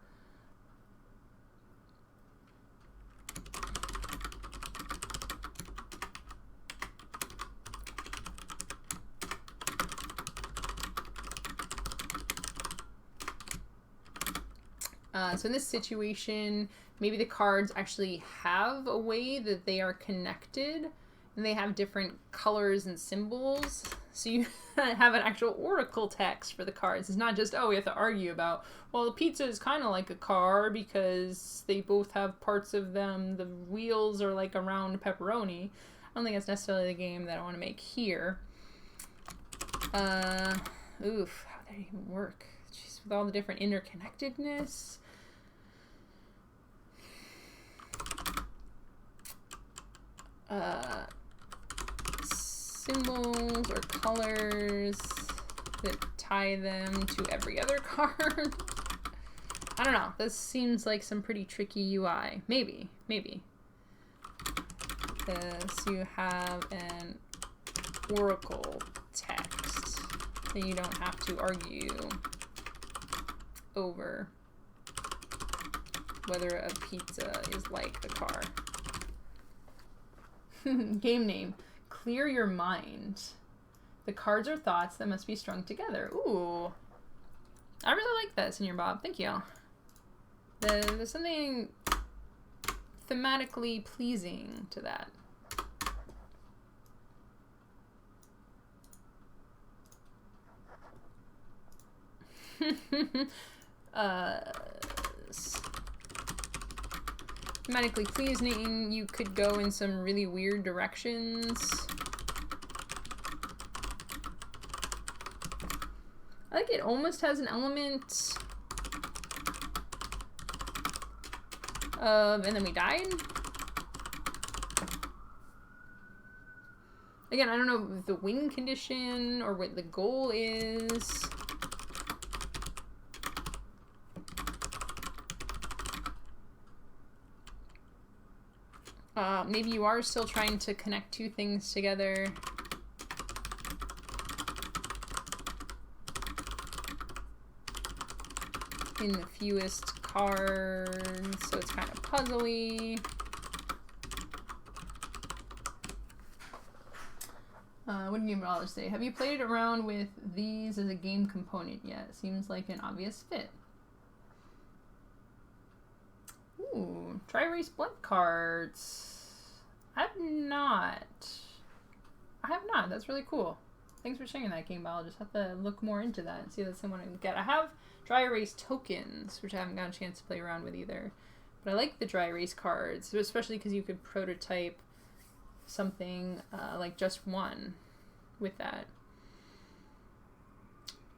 A: So in this situation, maybe the cards actually have a way that they are connected, and they have different colors and symbols. So you have an actual oracle text for the cards. It's not just, oh, we have to argue about, well, the pizza is kind of like a car because they both have parts of them. The wheels are like a round pepperoni. I don't think that's necessarily the game that I want to make here. Oof, how would that even work? Jeez, with all the different interconnectedness. Symbols or colors that tie them to every other card. I don't know. This seems like some pretty tricky UI. Maybe. Because you have an oracle text that you don't have to argue over whether a pizza is like a car. Game name. Clear your mind. The cards are thoughts that must be strung together. Ooh. I really like that, Senior Bob. Thank you. There's something thematically pleasing to that. Thematically pleasing, you could go in some really weird directions. I think it almost has an element of, and then we died. Again, I don't know the win condition or what the goal is. Maybe you are still trying to connect two things together. In the fewest cards, so it's kind of puzzly. What did Game say? Have you played around with these as a game component yet? Seems like an obvious fit. Ooh, dry erase blank cards. I have not. That's really cool. Thanks for sharing that, Game Ball. I'll just have to look more into that and see if that's someone I can get. I have dry erase tokens, which I haven't gotten a chance to play around with either. But I like the dry erase cards, especially because you could prototype something like just one with that.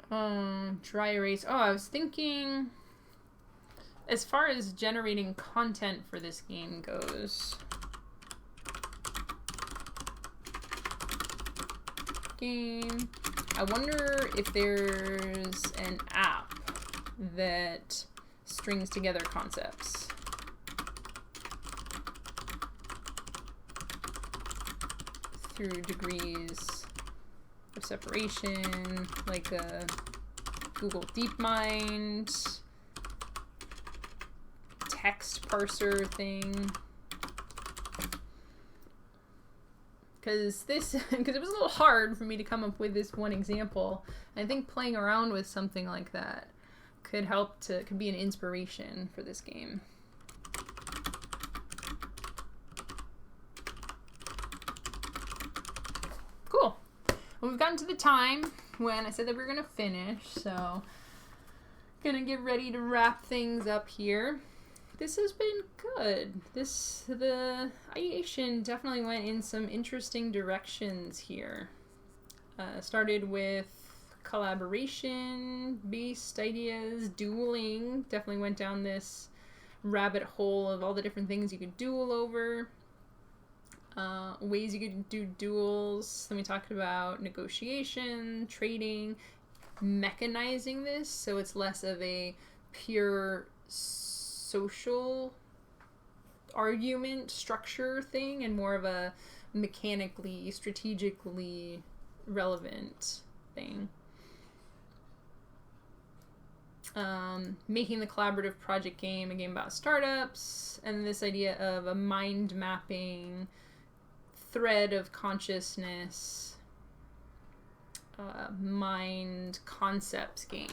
A: Dry erase. Oh, I was thinking, as far as generating content for this game goes, I wonder if there's an app that strings together concepts. Through degrees of separation, like a Google DeepMind text parser thing. Because it was a little hard for me to come up with this one example. I think playing around with something like that could be an inspiration for this game. Cool. Well, we've gotten to the time when I said that we were gonna finish, so gonna get ready to wrap things up here. This has been good. The ideation definitely went in some interesting directions here. Started with collaboration-based ideas, dueling. Definitely went down this rabbit hole of all the different things you could duel over. Ways you could do duels. Then we talked about negotiation, trading, mechanizing this so it's less of a pure social argument structure thing and more of a mechanically, strategically relevant thing. Making the collaborative project game a game about startups, and this idea of a mind mapping thread of consciousness mind concepts game.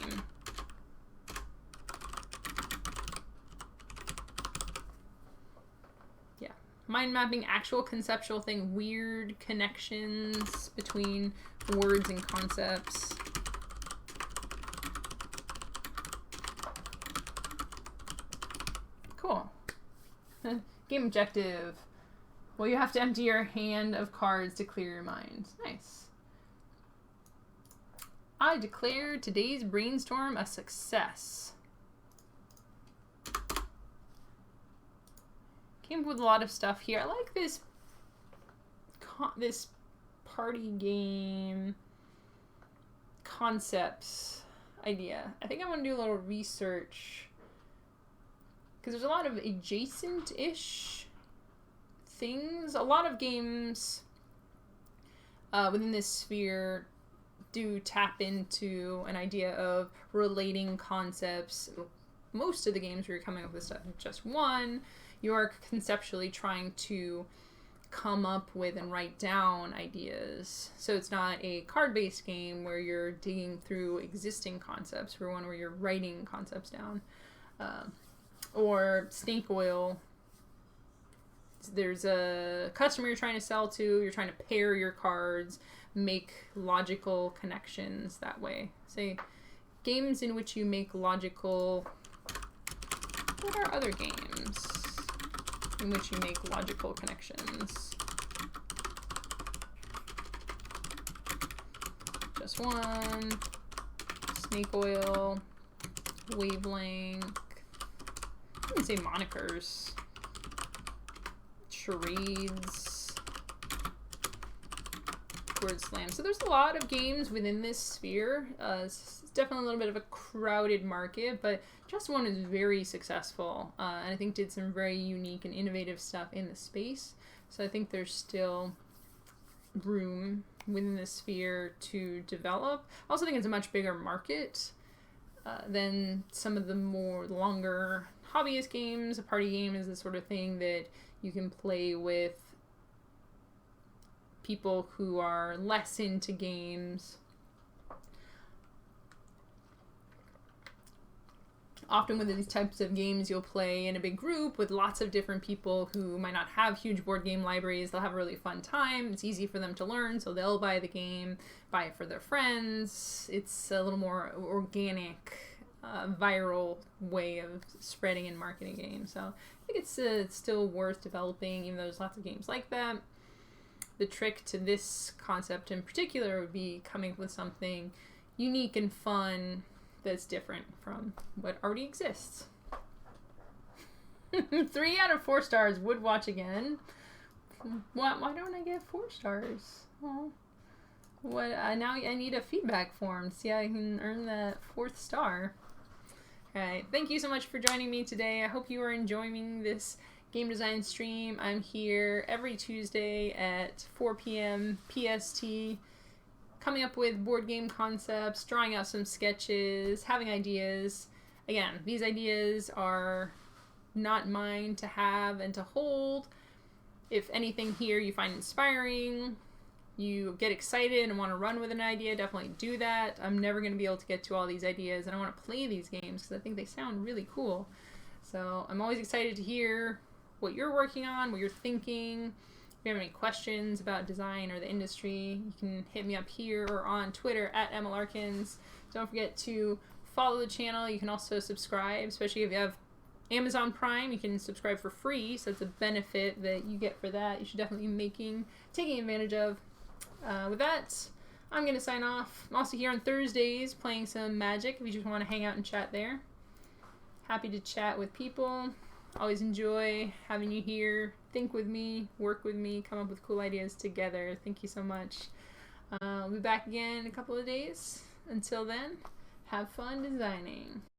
A: Yeah, mind mapping, actual conceptual thing, weird connections between words and concepts. Cool. Game objective. Well, you have to empty your hand of cards to clear your mind. Nice. I declare today's brainstorm a success. Came up with a lot of stuff here. I like this party game concepts idea. I think I want to do a little research because there's a lot of adjacent-ish things. A lot of games within this sphere do tap into an idea of relating concepts. Most of the games where you're coming up with stuff is just one. You are conceptually trying to come up with and write down ideas. So it's not a card-based game where you're digging through existing concepts, for one where you're writing concepts down. Or snake oil. There's a customer you're trying to sell to, you're trying to pair your cards, make logical connections that way. Say, games in which you make logical... What are other games in which you make logical connections? Just one, snake oil, wavelength, I can say monikers, charades, word slam. So there's a lot of games within this sphere. It's definitely a little bit of a crowded market, but Just One is very successful, and I think did some very unique and innovative stuff in the space. So I think there's still room within the sphere to develop. I also think it's a much bigger market than some of the more longer hobbyist games. A party game is the sort of thing that you can play with people who are less into games. Often with these types of games, you'll play in a big group with lots of different people who might not have huge board game libraries. They'll have a really fun time. It's easy for them to learn, so they'll buy the game, buy it for their friends. It's a little more organic, viral way of spreading and marketing games. So I think it's still worth developing, even though there's lots of games like that. The trick to this concept in particular would be coming up with something unique and fun that's different from what already exists. 3 out of 4 stars. Would watch again. Why don't I get 4 stars? Well, what? Now I need a feedback form. See how I can earn that 4th star. Alright, thank you so much for joining me today. I hope you are enjoying this game design stream. I'm here every Tuesday at 4 p.m. PST, coming up with board game concepts, drawing out some sketches, having ideas. Again, these ideas are not mine to have and to hold. If anything here you find inspiring, you get excited and want to run with an idea, definitely do that. I'm never going to be able to get to all these ideas, and I want to play these games because I think they sound really cool. So I'm always excited to hear what you're working on, what you're thinking. If you have any questions about design or the industry, you can hit me up here or on Twitter at @EmmaLarkins. Don't forget to follow the channel. You can also subscribe, especially if you have Amazon Prime. You can subscribe for free, so it's a benefit that you get for that. You should definitely be taking advantage of. With that, I'm going to sign off. I'm also here on Thursdays playing some Magic if you just want to hang out and chat there. Happy to chat with people. Always enjoy having you here. Think with me, work with me, come up with cool ideas together. Thank you so much. I'll be back again in a couple of days. Until then, have fun designing.